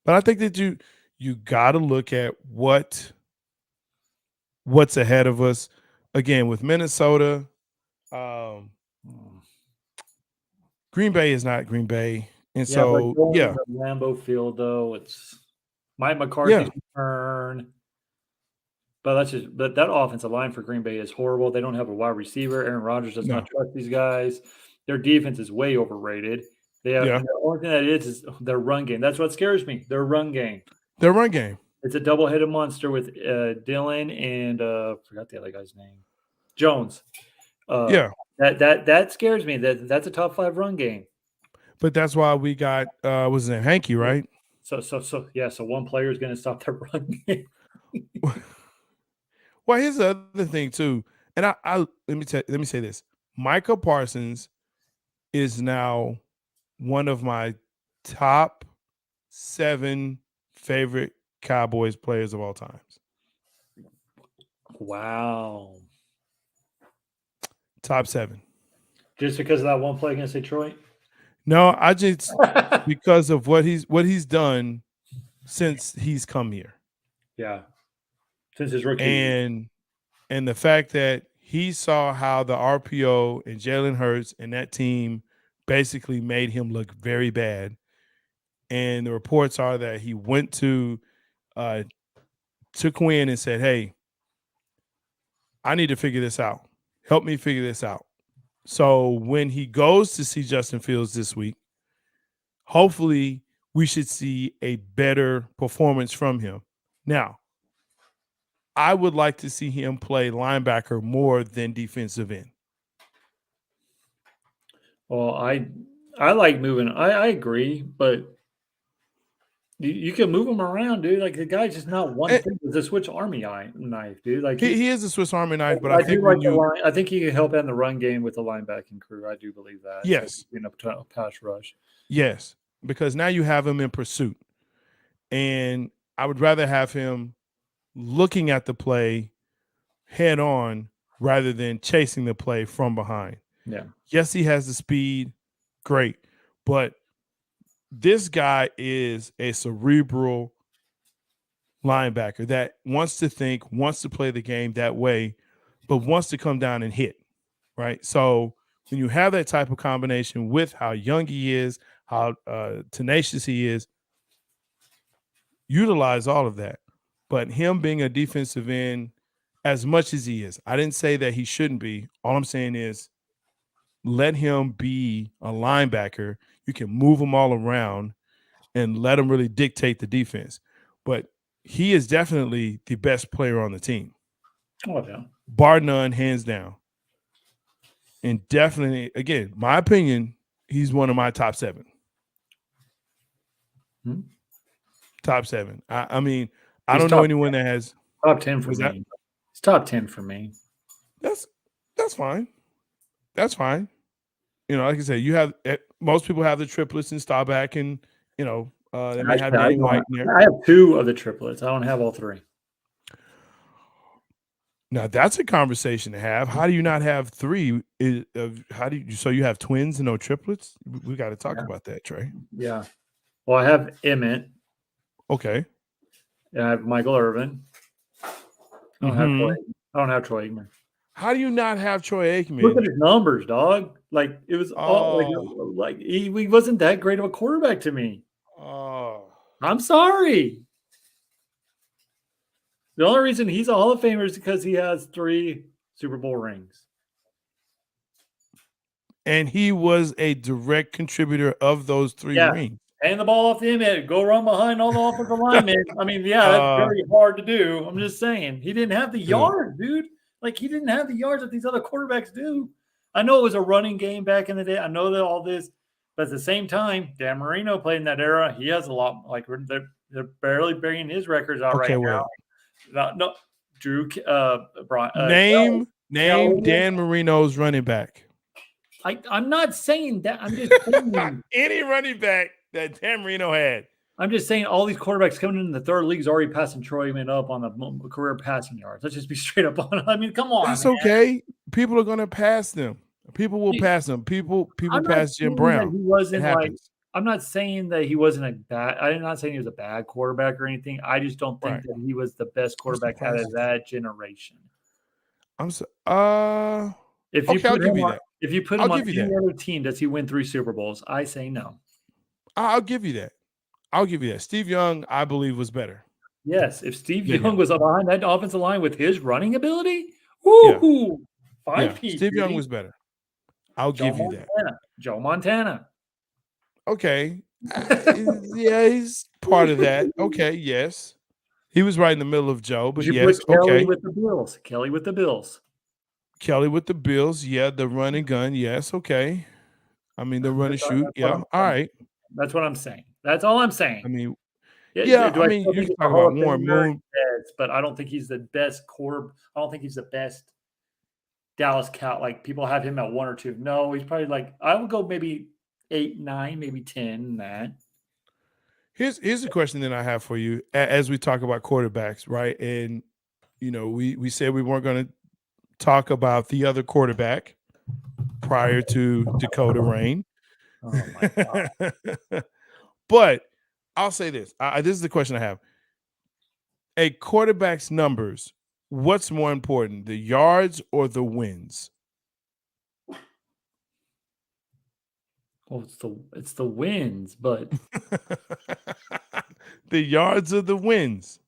I think that you got to look at what's ahead of us. Again, with Minnesota, Green Bay is not Green Bay. And so, Lambeau Field, though, it's Mike McCarthy's return. But that offensive line for Green Bay is horrible. They don't have a wide receiver. Aaron Rodgers does not trust these guys. Their defense is way overrated. They have the only thing that is their run game. That's what scares me. Their run game. It's a double-headed monster with Dillon and forgot the other guy's name, Jones. That scares me. That's a top 5 run game. But that's why we got was it Hanky, right? So one player is going to stop the run game. Well, here's the other thing too, and I let me say this: Micah Parsons is now one of my top 7 favorite Cowboys players of all times. Wow. Top 7. Just because of that one play against Detroit? No, I just because of what he's done since he's come here. Yeah. Since his rookie. And the fact that he saw how the RPO and Jalen Hurts and that team basically made him look very bad. And the reports are that he went to Quinn and said, hey, I need to figure this out. Help me figure this out. So when he goes to see Justin Fields this week, hopefully we should see a better performance from him. Now, I would like to see him play linebacker more than defensive end. Well, I like moving. I agree, but you can move him around, dude. Like the guy's just not one thing. It's a Swiss Army knife, dude. Like he is a Swiss Army knife, but I think I think he can help in the run game with the linebacking crew. I do believe that. Yes, a pass rush. Yes, because now you have him in pursuit, and I would rather have him looking at the play head on rather than chasing the play from behind. Yeah. Yes, he has the speed. Great. But this guy is a cerebral linebacker that wants to think, wants to play the game that way, but wants to come down and hit, right? So when you have that type of combination with how young he is, how tenacious he is, utilize all of that. But him being a defensive end, as much as he is, I didn't say that he shouldn't be. All I'm saying is let him be a linebacker. You can move him all around and let him really dictate the defense. But he is definitely the best player on the team. Oh, yeah. Bar none, hands down. And definitely, again, my opinion, he's one of my top 7. Top 7. I mean, I don't know anyone that has top 10 for me. It's top 10 for me. That's fine. That's fine. You know, like I said, you have most people have the triplets and Staubach, and they may have Danny White in there. I have 2 of the triplets. I don't have all 3. Now that's a conversation to have. How do you not have 3? So you have twins and no triplets? We got to talk about that, Trey. Yeah. Well, I have Emmett. Okay. And I have Michael Irvin. I don't have Troy Aikman. How do you not have Troy Aikman? Look at his numbers, dog. Like it was like he wasn't that great of a quarterback to me. Oh, I'm sorry. The only reason he's a Hall of Famer is because he has 3 Super Bowl rings. And he was a direct contributor of those 3 rings. Hand the ball off the end, go run behind all the offensive linemen. I mean, that's very hard to do. I'm just saying. He didn't have the yards, dude. Like, he didn't have the yards that these other quarterbacks do. I know it was a running game back in the day. I know that all this. But at the same time, Dan Marino played in that era. He has a lot. Like, they're barely bringing his records out now. No, Drew. Name Dan Marino's running back. I'm not saying that. I'm just saying any running back that Dan Marino had. I'm just saying all these quarterbacks coming in the 3rd league is already passing Troy Aikman up on the career passing yards. Let's just be straight up on it. I mean, come on. That's okay. People are going to pass them. People will pass them. People pass Jim Brown. He wasn't I'm not saying that he wasn't I'm not saying he was a bad quarterback or anything. I just don't think that he was the best quarterback out of that generation. If you put him on any other team, does he win 3 Super Bowls? I say no. I'll give you that. Steve Young, I believe, was better. Yes, if Steve Young was behind that offensive line with his running ability, woo, 5-piece. Steve Young was better. I'll give you that. Joe Montana. Okay. He's part of that. Okay, yes. He was right in the middle of Joe, but yes, Kelly with the Bills. Kelly with the Bills. Yeah, the run and gun. Yes, okay. I mean, the run and shoot. Yeah, all right. That's what I'm saying. That's all I'm saying. I mean, you can talk about Warren Moon. Yes, but I don't think he's the best I don't think he's the best Dallas Cow. Like, people have him at 1 or 2. No, he's probably like, I would go maybe 8, 9, maybe 10. That. Here's a question that I have for you as we talk about quarterbacks, right? And we said we weren't going to talk about the other quarterback prior to Dakota Rain. Oh my God. But I'll say this. This is the question I have. A quarterback's numbers, what's more important, the yards or the wins? Well, it's the wins, but the yards are the wins.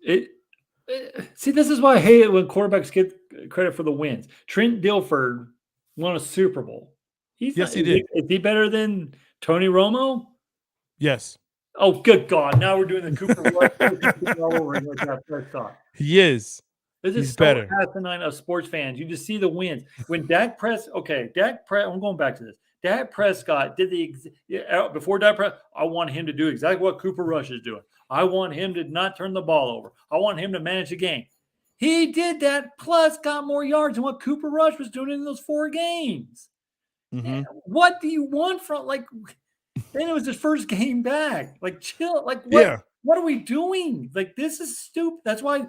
See, this is why I hate it when quarterbacks get credit for the wins. Trent Dilfer won a Super Bowl. Yes, he did. Is he better than Tony Romo? Yes. Oh, good God. Now we're doing the Cooper Rush. He is. This is so asinine of sports fans. You just see the wins. When I'm going back to this. Dak Prescott did before Dak Prescott, I want him to do exactly what Cooper Rush is doing. I want him to not turn the ball over. I want him to manage the game. He did that, plus got more yards than what Cooper Rush was doing in those 4 games. Mm-hmm. What do you want from, like, then it was his first game back. Like, chill. Like, what are we doing? Like, this is stupid. That's why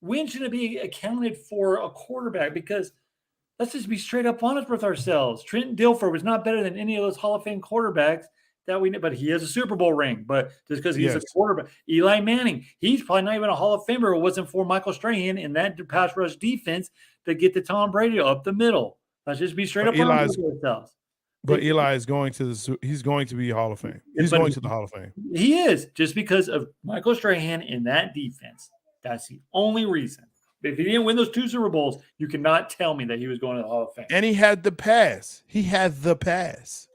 wins shouldn't be accounted for a quarterback, because let's just be straight up honest with ourselves. Trent Dilfer was not better than any of those Hall of Fame quarterbacks that we know, but he has a Super Bowl ring. But just because he's a Yes. quarterback, Eli Manning, he's probably not even a Hall of Famer. It wasn't for Michael Strahan and that pass rush defense to get to Tom Brady up the middle. Let's just be straight But up honest Eli's with ourselves. but Eli is going to he's going to be Hall of Fame. He's But going to the Hall of Fame. he is just because of Michael Strahan in that defense. That's the only reason. If he didn't win those 2 Super Bowls, you cannot tell me that he was going to the Hall of Fame. And he had the pass. He had the pass.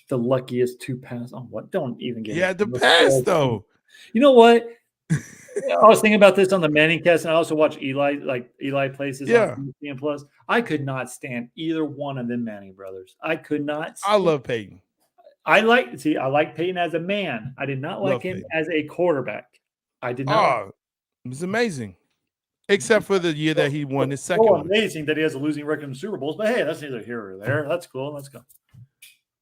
The luckiest 2 pass on what? Don't even get He had the pass, though. You know what? I was thinking about this on the Manning cast, and I also watch Eli places on ESPN Plus. I could not stand either one of them Manning brothers. I could not. I love Peyton. I like Peyton as a man. I did not like him as a quarterback. I did not. It was amazing. Except for the year that he won his second one. Amazing that he has a losing record in Super Bowls, but hey, that's neither here or there. That's cool. Let's go.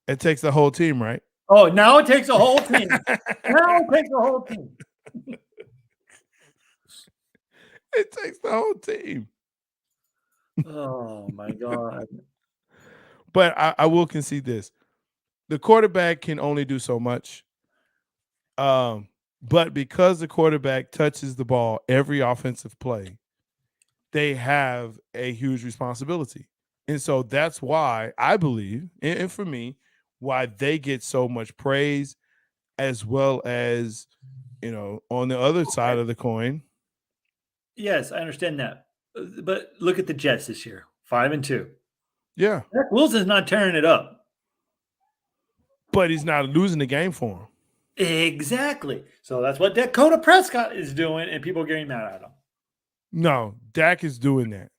It takes the whole team, right? Oh, now it takes a whole team. Now it takes a whole team. It takes the whole team. Oh my God. But I will concede this. The quarterback can only do so much. But because the quarterback touches the ball every offensive play, they have a huge responsibility. And so that's why I believe, and for me, why they get so much praise, as well as, on the other side of the coin. Yes, I understand that. But look at the Jets this year, 5-2. Yeah. Zach Wilson's not tearing it up. But he's not losing the game for him. Exactly. So that's what Dakota Prescott is doing, and people are getting mad at him. No, Dak is doing that.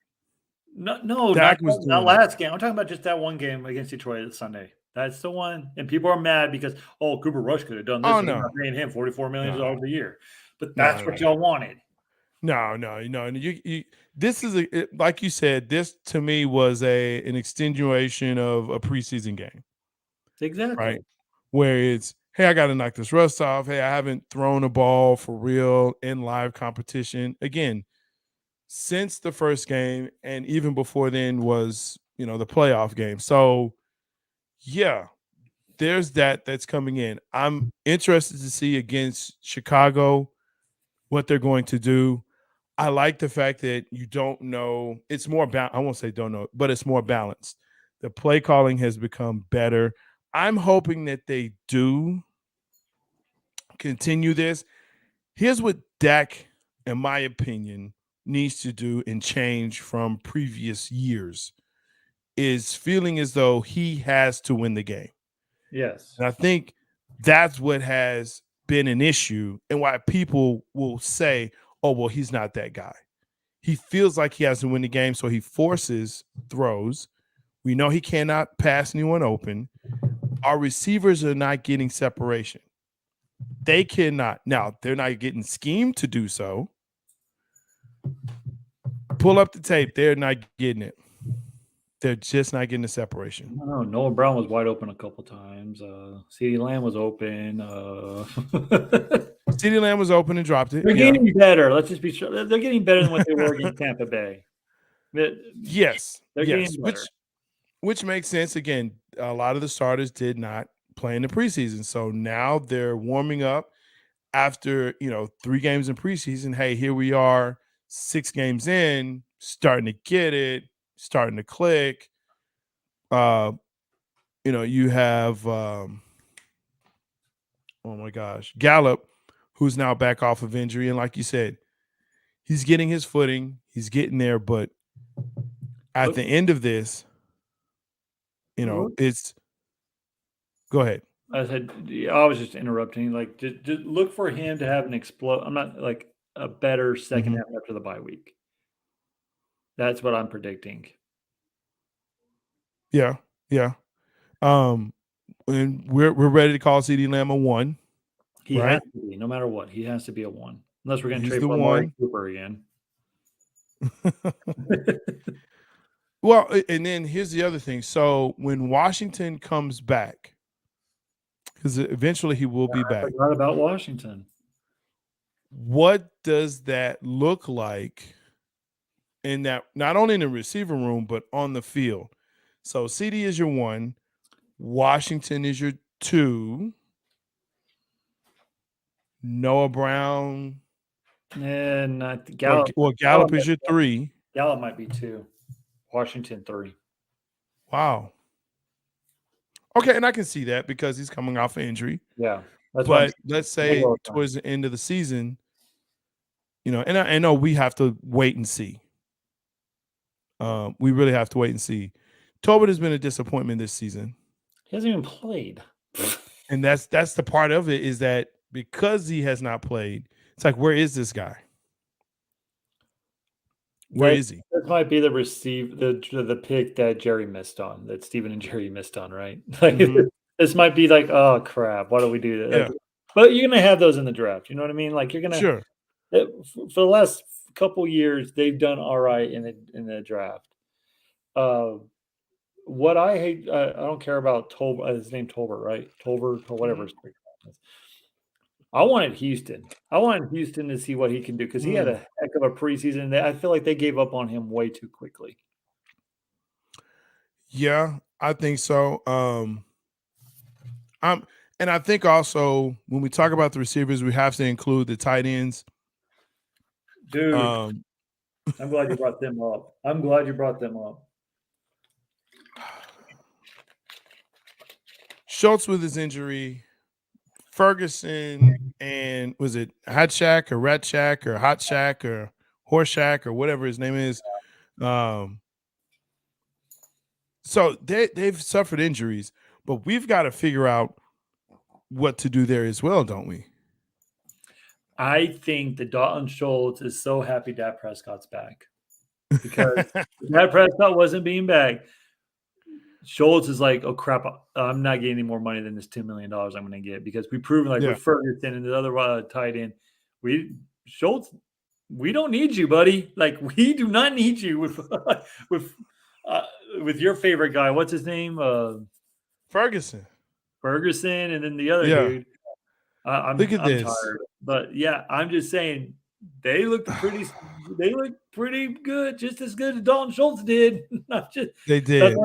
No, Dak not last game. I'm talking about just that one game against Detroit this Sunday. That's the one. And people are mad because, Cooper Rush could have done this. No. Not paying him $44 million a year. But that's what y'all wanted. No. This is like you said. This to me was an extenuation of a preseason game. Exactly. Right, where it's, hey, I got to knock this rust off. Hey, I haven't thrown a ball for real in live competition again since the first game, and even before then was the playoff game. So yeah, there's that's coming in. I'm interested to see against Chicago what they're going to do. I like the fact that you don't know. It's more I won't say don't know, but it's more balanced. The play calling has become better. I'm hoping that they do continue this. Here's what Dak, in my opinion, needs to do and change from previous years is feeling as though he has to win the game. Yes. And I think that's what has been an issue and why people will say, oh, well, he's not that guy. He feels like he has to win the game, so he forces throws. We know he cannot pass anyone open. Our receivers are not getting separation. They cannot. Now, they're not getting schemed to do so. Pull up the tape. They're not getting it. They're just not getting the separation. I don't know. Noah Brown was wide open a couple times. CeeDee Lamb was open. CeeDee Lamb was open and dropped it. They're getting better. Let's just be sure. They're getting better than what they were against Tampa Bay. Yes. They're getting better. Which makes sense. Again, a lot of the starters did not play in the preseason. So now they're warming up after, 3 games in preseason. Hey, here we are 6 games in, starting to get it, starting to click. You have, oh my gosh, Gallup, who's now back off of injury. And like you said, he's getting his footing. He's getting there. But at the end of this, it's – go ahead. I said, I was just interrupting. Like, just look for him to have an explode. I'm not like a better second half after the bye week. That's what I'm predicting. Yeah. And we're ready to call CeeDee Lamb a 1. He has to be, no matter what. He has to be a 1, unless we're going to trade for Amari Cooper again. Well, and then here's the other thing. So when Washington comes back, because eventually he will be back. I forgot about Washington. What does that look like in that, not only in the receiver room, but on the field? So CD is your 1, Washington is your to Noah Brown. And Gallup. Well, Gallup is your 3. Gallup might be 2. Washington 3. Wow. Okay, and I can see that because he's coming off an injury. Yeah. But let's say towards the end of the season, and I know we have to wait and see. We really have to wait and see. Tobin has been a disappointment this season. He hasn't even played. And that's the part of it, is that because he has not played, it's like, where is this guy? Where is he? This might be the pick that Jerry missed on, that Steven and Jerry missed on, right? Like this might be like, oh crap, why do we do that? Yeah. Like, but you're gonna have those in the draft. You know what I mean? Like you're gonna Sure. For the last couple years, they've done all right in the draft. What I hate, I don't care about Tolbert. His name Tolbert, right? Tolbert or whatever. I wanted Houston. I wanted Houston to see what he can do because he had a heck of a preseason. I feel like they gave up on him way too quickly. Yeah, I think so. And I think also when we talk about the receivers, we have to include the tight ends. Dude, I'm glad you brought them up. Schultz with his injury, Ferguson, and was it Hot Shack or Rat Shack or Hot Shack or Horse Shack or whatever his name is. So they've suffered injuries, but we've got to figure out what to do there as well, don't we? I think that Dalton Schultz is so happy Dak Prescott's back because Dak Prescott wasn't being back. Schultz is like, oh crap, I'm not getting any more money than this $10 million I'm going to get because we've proven with Ferguson and the other tight end, Schultz, we don't need you, buddy. Like we do not need you with your favorite guy. What's his name? Ferguson, and then the other dude. I'm tired, but yeah, I'm just saying they look pretty good, just as good as Dalton Schultz did. They did.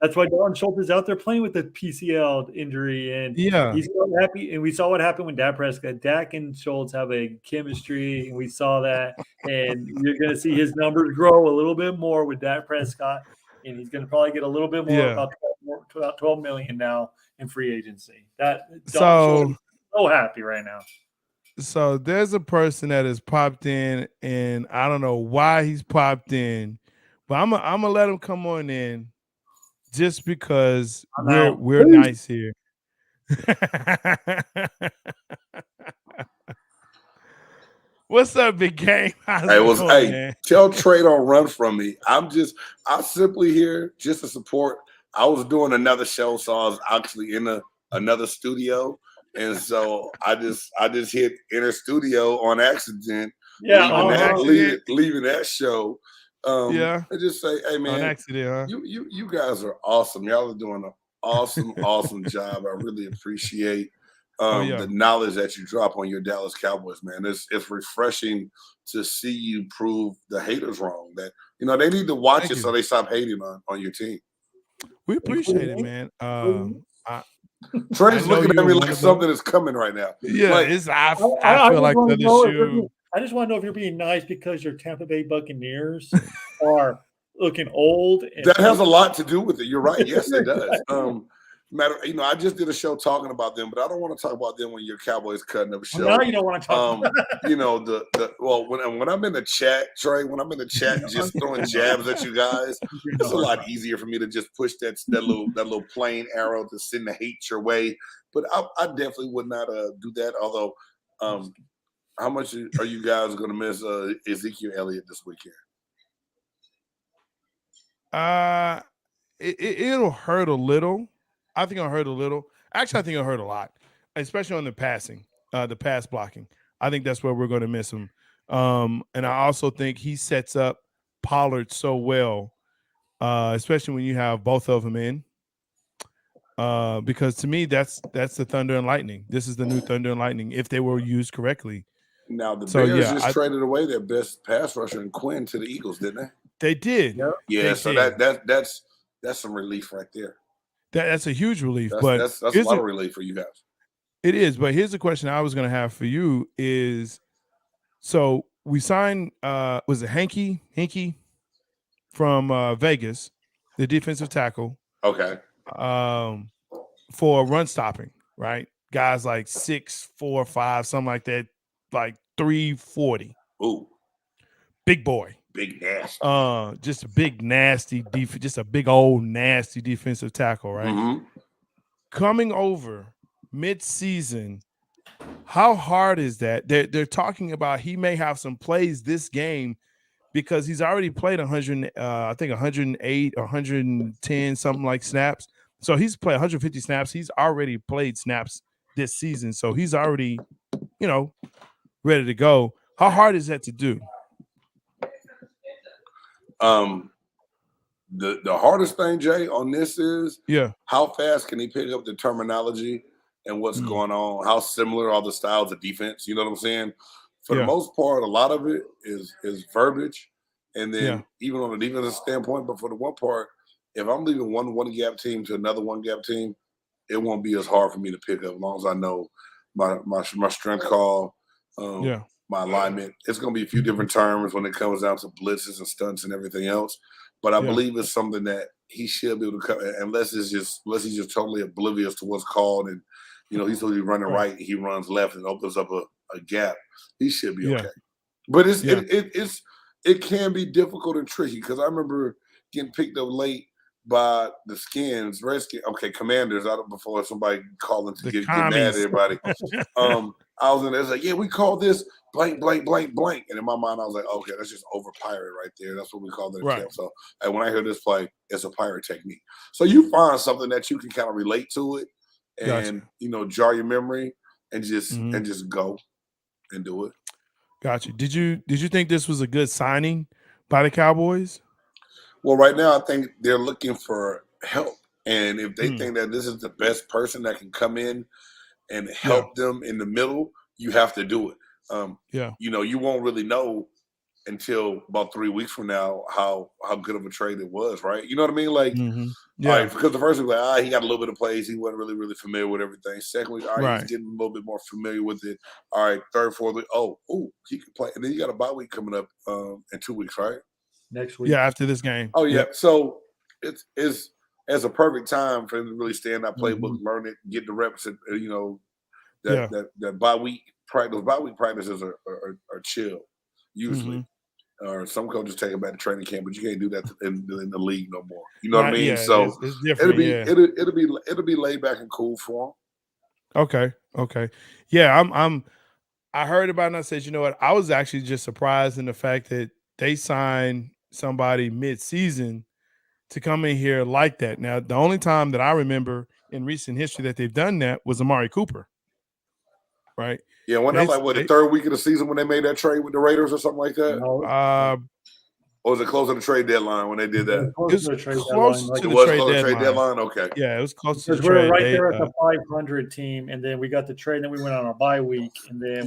That's why Dalton Schultz is out there playing with the PCL injury, and he's so happy. And we saw what happened when Dak and Schultz have a chemistry, and we saw that. And you're going to see his numbers grow a little bit more with Dak Prescott, and he's going to probably get a little bit more, about $12 million now in free agency. So happy right now. So there's a person that has popped in, and I don't know why he's popped in, but I'm gonna let him come on in just because we're nice here. What's up, big game? Tell Trey don't run from me. I'm simply here just to support. I was doing another show, so I was actually in another studio. And so I just hit enter studio on accident. Leaving that show. I just say, hey man, on accident, huh? You guys are awesome. Y'all are doing an awesome job. I really appreciate the knowledge that you drop on your Dallas Cowboys, man. It's refreshing to see you prove the haters wrong. That they need to watch it so they stop hating on your team. We appreciate it, man. Trey's looking at me like something is coming right now. Yeah, I feel like the shoe. I just want to know if you're being nice because your Tampa Bay Buccaneers are looking old. That has a lot to do with it. You're right. Yes, it does. I just did a show talking about them, but I don't want to talk about them when your Cowboys Cut'n Up show. Now you don't want to talk about when I'm in the chat, Trey, when I'm in the chat just throwing jabs at you guys, it's a lot easier for me to just push that little plain arrow to send the hate your way. But I definitely would not do that. Although, how much are you guys going to miss Ezekiel Elliott this weekend? It'll hurt a little. I think it'll hurt a little. Actually, I think it'll hurt a lot, especially on the passing, the pass blocking. I think that's where we're going to miss him. And I also think he sets up Pollard so well, especially when you have both of them in. Because to me, that's the Thunder and Lightning. This is the new Thunder and Lightning if they were used correctly. Now the Bears traded away their best pass rusher in Quinn to the Eagles, didn't they? They did. Yeah. So that's some relief right there. That's a huge relief. That's but that's a lot of relief for you guys. It is. But here's the question I was going to have for you is, so we signed, was it Hinkie from Vegas, the defensive tackle, Okay. for run stopping, right? Guys like 6'4", 5", something like that, like 340. Ooh, big boy, big nasty. Just a big nasty just a big old nasty defensive tackle, right? Mm-hmm. Coming over mid-season, how hard is that? They're talking about he may have some plays this game because he's already played 100, I think 108 or 110 something like snaps. So he's played 150 snaps. He's already played snaps this season. So he's already, ready to go. How hard is that to do? The hardest thing, Jay, on this is how fast can he pick up the terminology and what's going on? How similar are the styles of defense? You know what I'm saying? For the most part, a lot of it is verbiage, and then even on a defensive standpoint. But for the one part, if I'm leaving one gap team to another one gap team, it won't be as hard for me to pick up as long as I know my strength call, my alignment. It's going to be a few different terms when it comes down to blitzes and stunts and everything else. But I believe it's something that he should be able to cover, unless he's just totally oblivious to what's called, and he's supposed to be running right, he runs left and opens up a gap. He should be okay. But it can be difficult and tricky because I remember getting picked up late by the Redskins, Commanders, out of before somebody calling to get mad at everybody. I was in there, it's like, we call this blank, blank, blank, blank. And in my mind, I was like, okay, that's just over pirate right there. That's what we call it. Right. So when I hear this play, it's a pirate technique. So you find something that you can kind of relate to it and, jar your memory and just go and do it. Gotcha. Did you think this was a good signing by the Cowboys? Well, right now, I think they're looking for help. And if they think that this is the best person that can come in and help them in the middle, you have to do it. You won't really know until about 3 weeks from now how good of a trade it was, right? You know what I mean? Like, because the first week, he got a little bit of plays. He wasn't really, really familiar with everything. Second week, he's getting a little bit more familiar with it. All right, third, fourth week, he can play. And then you got a bye week coming up in 2 weeks, right? Next week. Yeah, after this game. Oh, yeah. Yep. So it's a perfect time for him to really stay in that playbook, learn it, get the reps, that bye week practice. Bye week practices are chill usually. Or some coaches take them back to training camp, but you can't do that in the league no more. You know what I mean? Yeah, so it's different. It'll be laid back and cool for them. Okay. Yeah, I heard about it and I said, you know what? I was actually just surprised in the fact that they signed somebody mid-season to come in here like that. Now, the only time that I remember in recent history that they've done that was Amari Cooper, right? Yeah, when that was the third week of the season when they made that trade with the Raiders or something like that? Or was it close to the trade deadline when they did that? It was close to the trade deadline. Okay. Yeah, it was close to the trade. Because we were right there at the 500 team, and then we got the trade, and then we went on our bye week, and then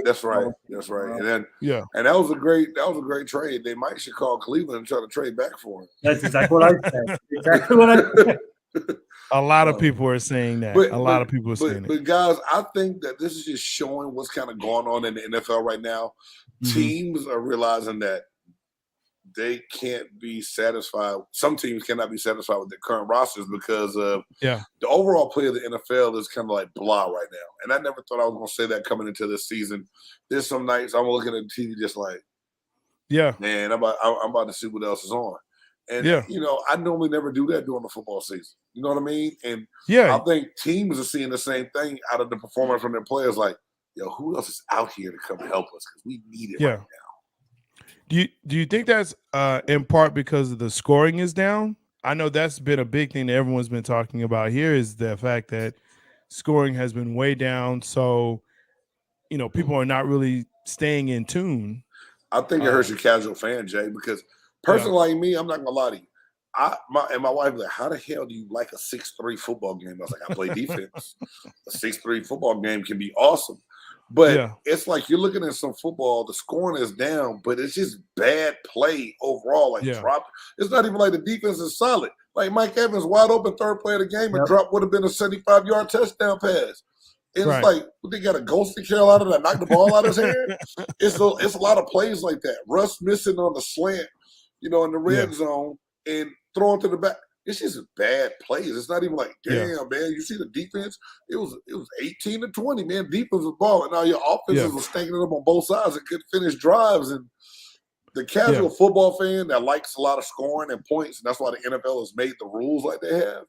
that's right. And then and that was a great trade. They might should call Cleveland and try to trade back for him. That's exactly what I said. Exactly what I said. A lot of people are saying that. A lot of people are saying it. But guys, I think that this is just showing what's kind of going on in the NFL right now. Teams are realizing that they can't be satisfied. Some teams cannot be satisfied with their current rosters because of the overall play of the NFL is kind of like blah right now. And I never thought I was going to say that coming into this season. There's some nights I'm looking at the TV just like, man, I'm about to see what else is on. And, I normally never do that during the football season. You know what I mean? And I think teams are seeing the same thing out of the performance from their players. Like, who else is out here to come help us? Because we need it right now. Do you think that's in part because the scoring is down? I know that's been a big thing that everyone's been talking about here is the fact that scoring has been way down. So, people are not really staying in tune. I think it hurts your casual fan, Jay, because person like me, I'm not going to lie to you. My wife was like, how the hell do you like a 6'3" football game? I was like, I play defense. A 6'3" football game can be awesome. But it's like you're looking at some football, the scoring is down, but it's just bad play overall. Like drop. It's not even like the defense is solid. Like Mike Evans, wide open third play of the game, and drop would have been a 75-yard touchdown pass. It's like they got a ghost in Carolina that knocked the ball out of his hand. It's a lot of plays like that. Russ missing on the slant, in the red zone and throwing to the back. It's just bad plays. It's not even like, damn, man. You see the defense? It was 18-20, man. Defense was balling. Now your offenses was stinking it up on both sides and couldn't finish drives. And the casual football fan that likes a lot of scoring and points, and that's why the NFL has made the rules like they have.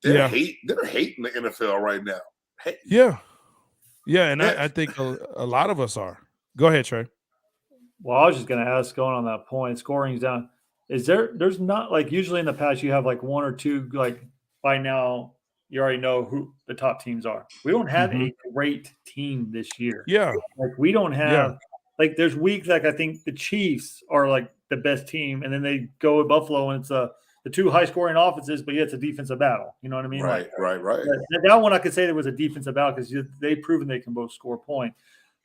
They're hating the NFL right now. Yeah, and I think a lot of us are. Go ahead, Trey. Well, I was just going to ask, going on that point, scoring's down. There's not, like, usually in the past you have like one or two, like, by now you already know who the top teams are. We don't have a great team this year. Yeah. Like, we don't have like, there's weeks like I think the Chiefs are like the best team, and then they go with Buffalo and it's the two high scoring offenses, but yet it's a defensive battle. You know what I mean? Right. That one I could say there was a defensive battle because they've proven they can both score points.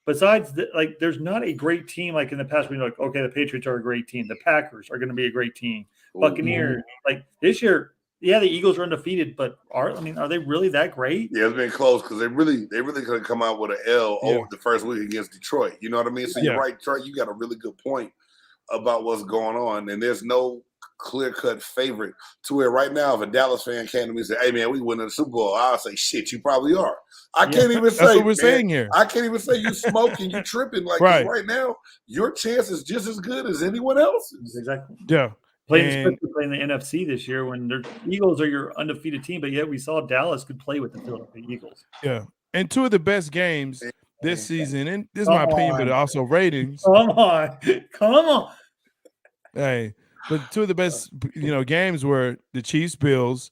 Besides, there's not a great team like in the past. We're like, okay, the Patriots are a great team. The Packers are going to be a great team. Buccaneers, like this year, the Eagles are undefeated, but are they really that great? Yeah, it's been close because they really could come out with an L over the first week against Detroit. You know what I mean? So you're right, Trey. You got a really good point about what's going on, and there's no clear-cut favorite to where right now, if a Dallas fan came to me and say, "Hey, man, we win the Super Bowl," I'll say, "Shit, you probably are." I can't even say. That's what we're saying here. I can't even say you smoking, you tripping. Like right now, your chance is just as good as anyone else's. Exactly. Yeah. Playing the NFC this year when the Eagles are your undefeated team, but yet we saw Dallas could play with the Philadelphia Eagles. Yeah. And two of the best games this season, and this is my opinion, but also ratings. Come on. Hey, but two of the best, games were the Chiefs, Bills,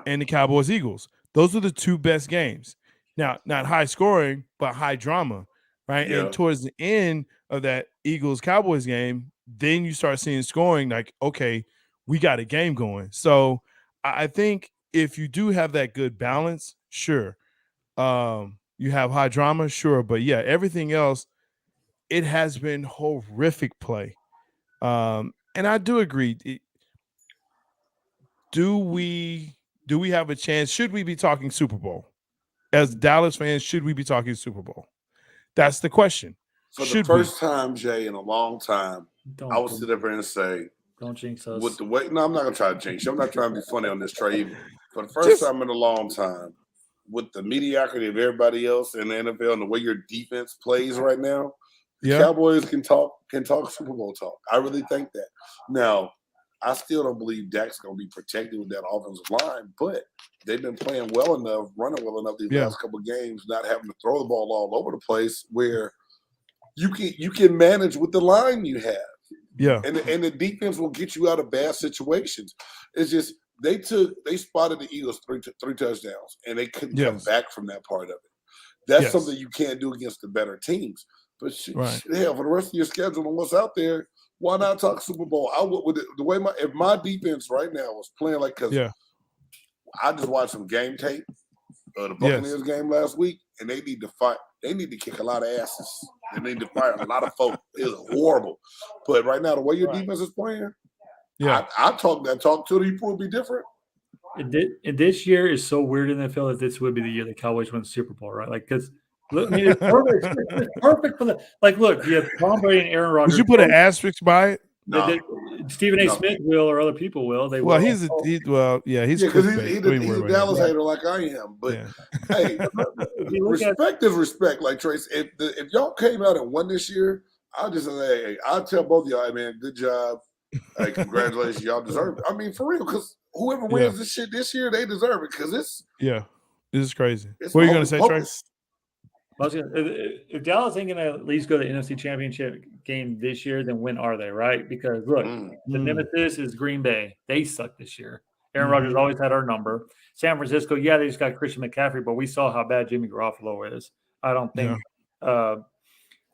and the Cowboys, Eagles. Those were the two best games. Now, not high scoring, but high drama, right? Yeah. And towards the end of that Eagles-Cowboys game, then you start seeing scoring like, okay, we got a game going. So I think if you do have that good balance, sure. You have high drama, sure. But, yeah, everything else, it has been horrific play. And I do agree. Do we have a chance? Should we be talking Super Bowl? As Dallas fans, should we be talking Super Bowl? That's the question. For the first time, Jay, in a long time, I will sit up here and say, don't jinx us. With the way, no, I'm not going to try to jinx you. I'm not trying to be funny on this, Trey, either. For the first time in a long time, with the mediocrity of everybody else in the NFL and the way your defense plays right now, the Cowboys can talk Super Bowl talk. I really think that. Now, I still don't believe Dak's going to be protected with that offensive line, but they've been playing well enough, running well enough these last couple of games, not having to throw the ball all over the place where you can manage with the line you have. Yeah. And the defense will get you out of bad situations. It's just they spotted the Eagles three touchdowns, and they couldn't come back from that part of it. That's something you can't do against the better teams. But for the rest of your schedule and what's out there, why not talk Super Bowl? I would with the way if my defense right now was playing like I just watched some game tape of the Buccaneers game last week, and they need to fight. They need to kick a lot of asses. They need to fire a lot of folks. It's horrible. But right now, the way your defense is playing, I talk that talk to you will be different. And this year is so weird in the NFL that this would be the year the Cowboys win the Super Bowl, right? Like, because it's perfect. It's perfect for the look. You have Tom Brady and Aaron Rodgers. Would you put an asterisk by it? No. Stephen A. Smith will, or other people will. They will. He's because he's a Dallas hater like I am. But hey, respect is respect. Like Trace, if y'all came out and won this year, I'll just say, hey, I'll tell both of y'all, hey man, good job. Hey, congratulations, y'all deserve it. I mean, for real, because whoever wins this shit this year, they deserve it. Because this is crazy. What are you gonna say, Trace? If Dallas ain't going to at least go to the NFC Championship game this year, then when are they, right? Because, look, the nemesis is Green Bay. They suck this year. Aaron Rodgers always had our number. San Francisco, they just got Christian McCaffrey, but we saw how bad Jimmy Garoppolo is. I don't think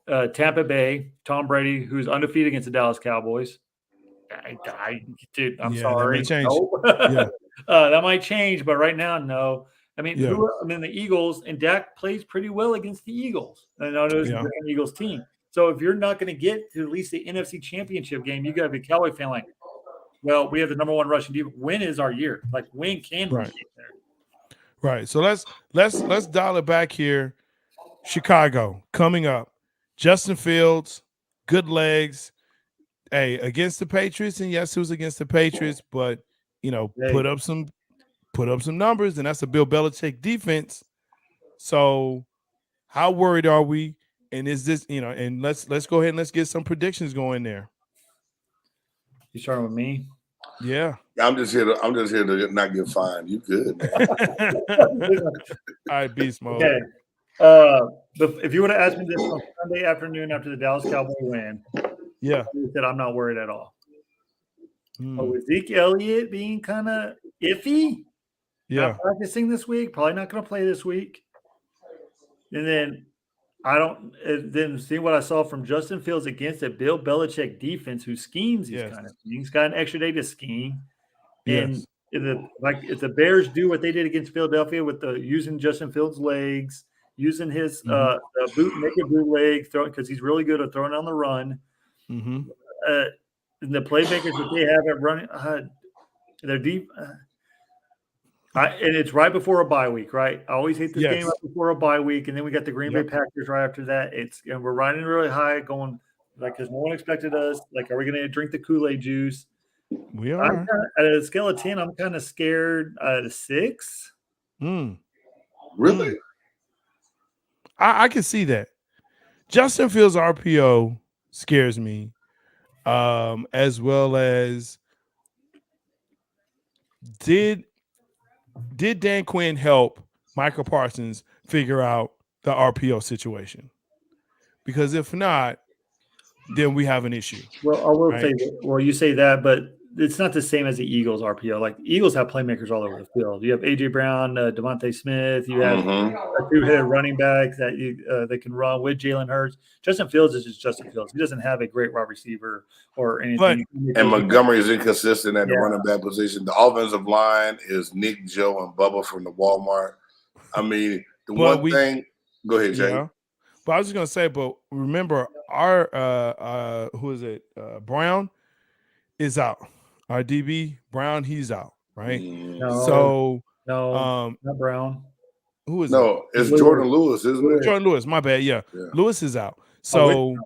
Tampa Bay, Tom Brady, who's undefeated against the Dallas Cowboys. Dude, I'm sorry. That might change. No. That might change, but right now, no. I mean, the Eagles, and Dak plays pretty well against the Eagles. And I know it's an Eagles team. So if you're not going to get to at least the NFC Championship game, you got to be a Cowboy fan like, well, we have the number one rushing defense. When is our year? Like, when can we Right. get there? Right. So let's dial it back here. Chicago coming up. Justin Fields, good legs. Hey, against the Patriots, and yes, it was against the Patriots, but put up some numbers, and that's a Bill Belichick defense. So how worried are we? And is this, and let's go ahead and let's get some predictions going there. You starting with me? Yeah. I'm just here to not get fined. You good, man? All right, beast mode. Okay. If you would have asked me this on Sunday afternoon after the Dallas Cowboys win, yeah, I said I'm not worried at all. But with Zeke Elliott being kind of iffy, not practicing this week, probably not going to play this week. And then then seeing what I saw from Justin Fields against a Bill Belichick defense who schemes these kind of things, got an extra day to scheme. And if the Bears do what they did against Philadelphia with using Justin Fields' legs, using his naked bootleg throw, because he's really good at throwing on the run. Mm-hmm. And the playmakers that they have at running, they're deep. And it's right before a bye week, right? I always hate this game right before a bye week, and then we got the Green Bay Packers right after that. And we're riding really high, going because no one expected us. Like, are we going to drink the Kool-Aid juice? We are. At a scale of 10, I'm kind of scared at a 6. Really? I can see that. Justin Fields' RPO scares me, as well as did Dan Quinn help Michael Parsons figure out the RPO situation? Because if not, then we have an issue. Well, I will say that. Well, you say that, but it's not the same as the Eagles RPO. Like, the Eagles have playmakers all over the field. You have A.J. Brown, Devontae Smith. You have a two-headed running back that they can run with Jalen Hurts. Justin Fields is just Justin Fields. He doesn't have a great wide receiver or anything. And Montgomery is inconsistent at the running back position. The offensive line is Nick, Joe, and Bubba from the Walmart. I mean, one thing – go ahead, Jay. Yeah. But I was just going to say, but remember, our who is it? Brown is out. Our DB Brown, he's out, right? No, not Brown. Who is it? No, it's Jordan Lewis, isn't it? Jordan Lewis, my bad. Yeah. Lewis is out. So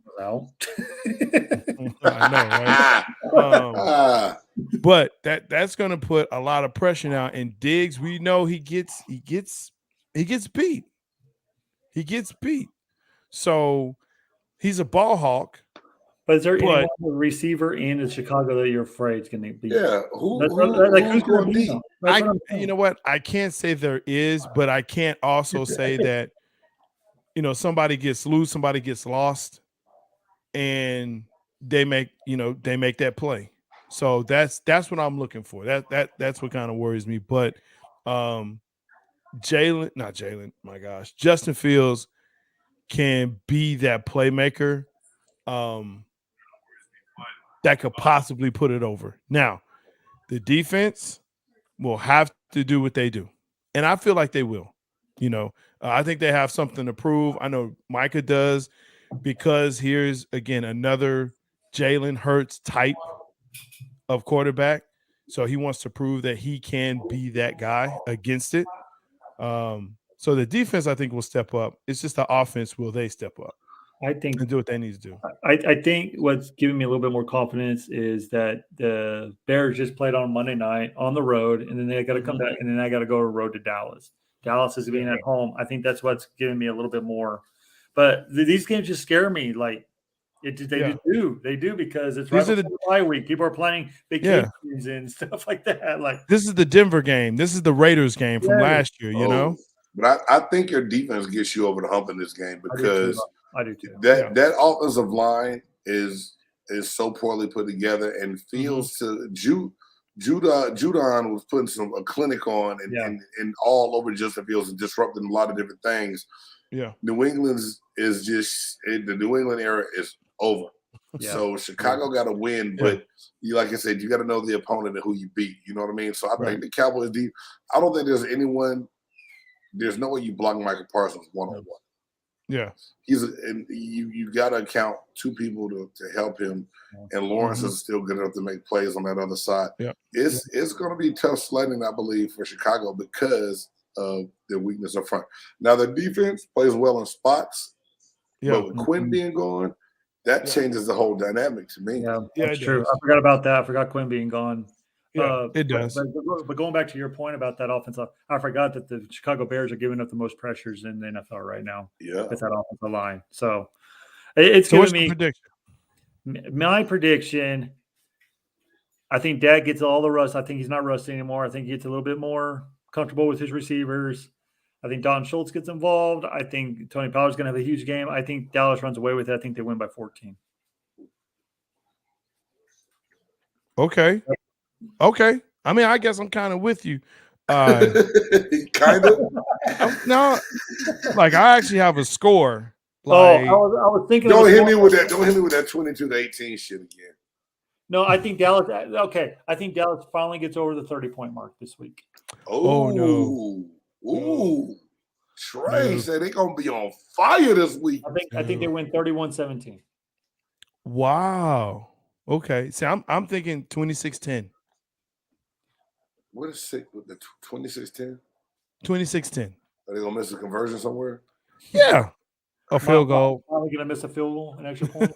I know, right? But that's going to put a lot of pressure now. And Diggs, we know he gets beat. He gets beat. So he's a ball hawk. But is there any receiver in Chicago that you're afraid is going to be? Yeah, who's going to be? You know what? I can't say there is, but I can't also say that somebody gets loose, somebody gets lost, and they make that play. So that's what I'm looking for. That's what kind of worries me. But Justin Fields can be that playmaker. That could possibly put it over. Now, the defense will have to do what they do. And I feel like they will. I think they have something to prove. I know Micah does, because here's, again, another Jalen Hurts type of quarterback. So he wants to prove that he can be that guy against it. So the defense, I think, will step up. It's just the offense, will they step up? I think, and do what they need to do. I think what's giving me a little bit more confidence is that the Bears just played on Monday night on the road, and then they got to come back, and then I got to go on the road to Dallas. Dallas is being at home. I think that's what's giving me a little bit more. But these games just scare me. Like, they do, because it's right before the bye week. People are planning vacations and stuff like that. Like, this is the Denver game. This is the Raiders game from last year. But I think your defense gets you over the hump in this game, because I do too. That offensive line is so poorly put together, and feels to Judon was putting a clinic on and all over Justin Fields and disrupting a lot of different things. Yeah, New England is just the New England era is over. Yeah. So Chicago got to win, but like I said, you got to know the opponent and who you beat. You know what I mean? So I think the Cowboys I don't think there's no way you block Michael Parsons one-on-one. Yeah. And you got to account 2 people to help him, and Lawrence is still good enough to make plays on that other side. Yeah. It's going to be tough sledding, I believe, for Chicago because of their weakness up front. Now the defense plays well in spots, but with Quinn being gone, that changes the whole dynamic to me. Yeah, that's true. I forgot about that. I forgot Quinn being gone. Yeah, it does. But going back to your point about that offensive, I forgot that the Chicago Bears are giving up the most pressures in the NFL right now. Yeah, with that offensive line. So it's so giving what's me your prediction? My prediction. I think Dak gets all the rust. I think he's not rusty anymore. I think he gets a little bit more comfortable with his receivers. I think Don Schultz gets involved. I think Tony Pollard's going to have a huge game. I think Dallas runs away with it. I think they win by 14. Okay. I mean, I guess I'm kind of with you. Kind of. No, like I actually have a score. Like, I was thinking. Don't hit me with that. Don't hit me with that 22-18 shit again. No, I think Dallas. Okay, I think Dallas finally gets over the 30-point mark this week. Oh no! Ooh, Trey said they're gonna be on fire this week. I think they win 31-17. Wow. Okay. See, I'm thinking 26-10. What is sick with the 26-10? 26-10. Are they gonna miss a conversion somewhere? Yeah. A field goal. Probably gonna miss a field goal, an extra point.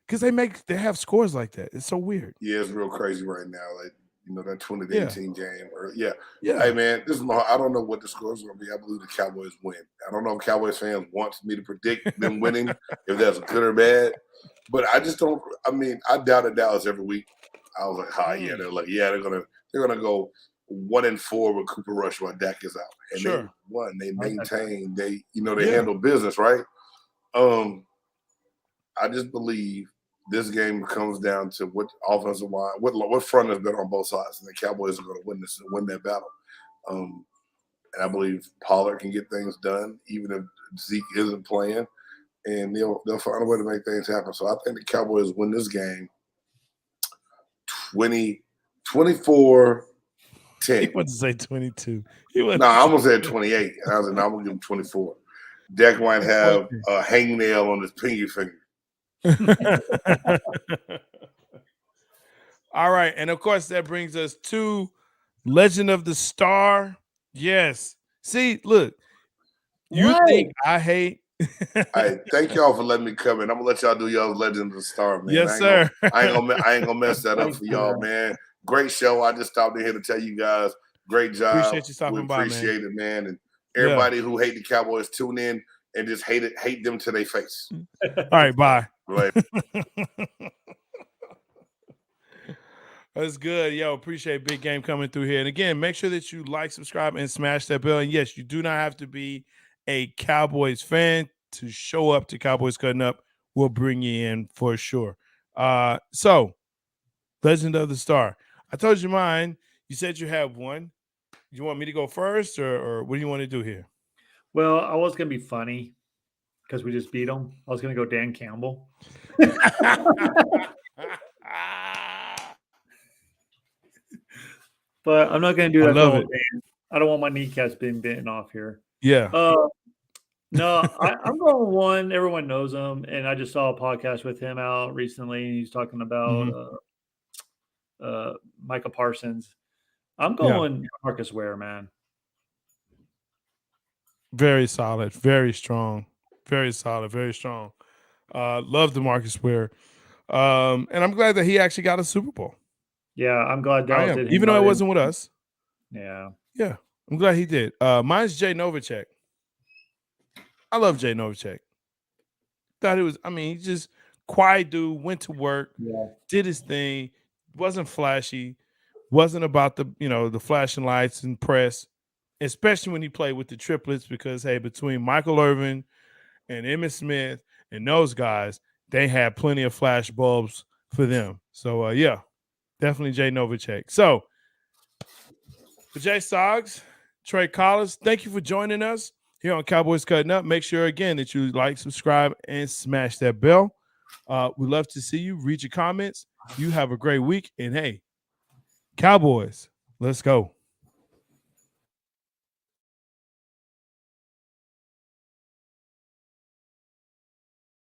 Because they have scores like that. It's so weird. Yeah, it's real crazy right now. Like, you know, that 20-18 game. Hey man, I don't know what the score is gonna be. I believe the Cowboys win. I don't know if Cowboys fans want me to predict them winning, if that's good or bad. But I just don't. I mean, I doubted Dallas every week. I was like, they're gonna go 1-4 with Cooper Rush while Dak is out, and they won. They maintained. They handle business, right? I just believe this game comes down to what offensive line, what front has been on both sides, and the Cowboys are going to win that battle. And I believe Pollard can get things done, even if Zeke isn't playing, and they'll find a way to make things happen. So I think the Cowboys win this game 24-10. He wanted to say 22. I'm going to say 28. And I was like, no, I'm going to give him 24. Dak might have a hangnail on his pinky finger. All right. And of course, that brings us to Legend of the Star. Yes. See, look, you think I hate. All right, thank y'all for letting me come in. I'm gonna let y'all do y'all's Legend of the Star, man. Yes, sir. I ain't gonna mess that up for y'all, man. Great show. I just stopped in here to tell you guys, great job. Appreciate you stopping by, man. Appreciate it, man. And everybody who hate the Cowboys, tune in and just hate them to their face. All right, bye. Right. That's good. Yo, appreciate Big Game coming through here. And again, make sure that you like, subscribe, and smash that bell. And yes, you do not have to be a Cowboys fan to show up to Cowboys Cut'n Up. We'll bring you in for sure. So, Legend of the Star. I told you mine. You said you have one. You want me to go first, or what do you want to do here? Well, I was going to be funny because we just beat them. I was going to go Dan Campbell. But I'm not going to do that. I love it. I don't want my kneecaps being bitten off here. Yeah. No, I'm going one. Everyone knows him. And I just saw a podcast with him out recently. And he's talking about Micah Parsons. I'm going Marcus Ware, man. Very solid. Very strong. Very solid. Very strong. Love the Marcus Ware. And I'm glad that he actually got a Super Bowl. Yeah, I'm glad Dallas did. Even though it wasn't with us. Yeah. Yeah. I'm glad he did. Mine's Jay Novacek. I love Jay Novacek. Thought it was, he just quiet dude, went to work, did his thing, wasn't flashy, wasn't about the flashing lights and press, especially when he played with the triplets, because hey, between Michael Irvin and Emmitt Smith and those guys, they had plenty of flash bulbs for them. So definitely Jay Novacek. So for J-Stogs, Trey Collins, thank you for joining us here on Cowboys Cut'n Up. Make sure, again, that you like, subscribe, and smash that bell. We'd love to see you. Read your comments. You have a great week. And, hey, Cowboys, let's go.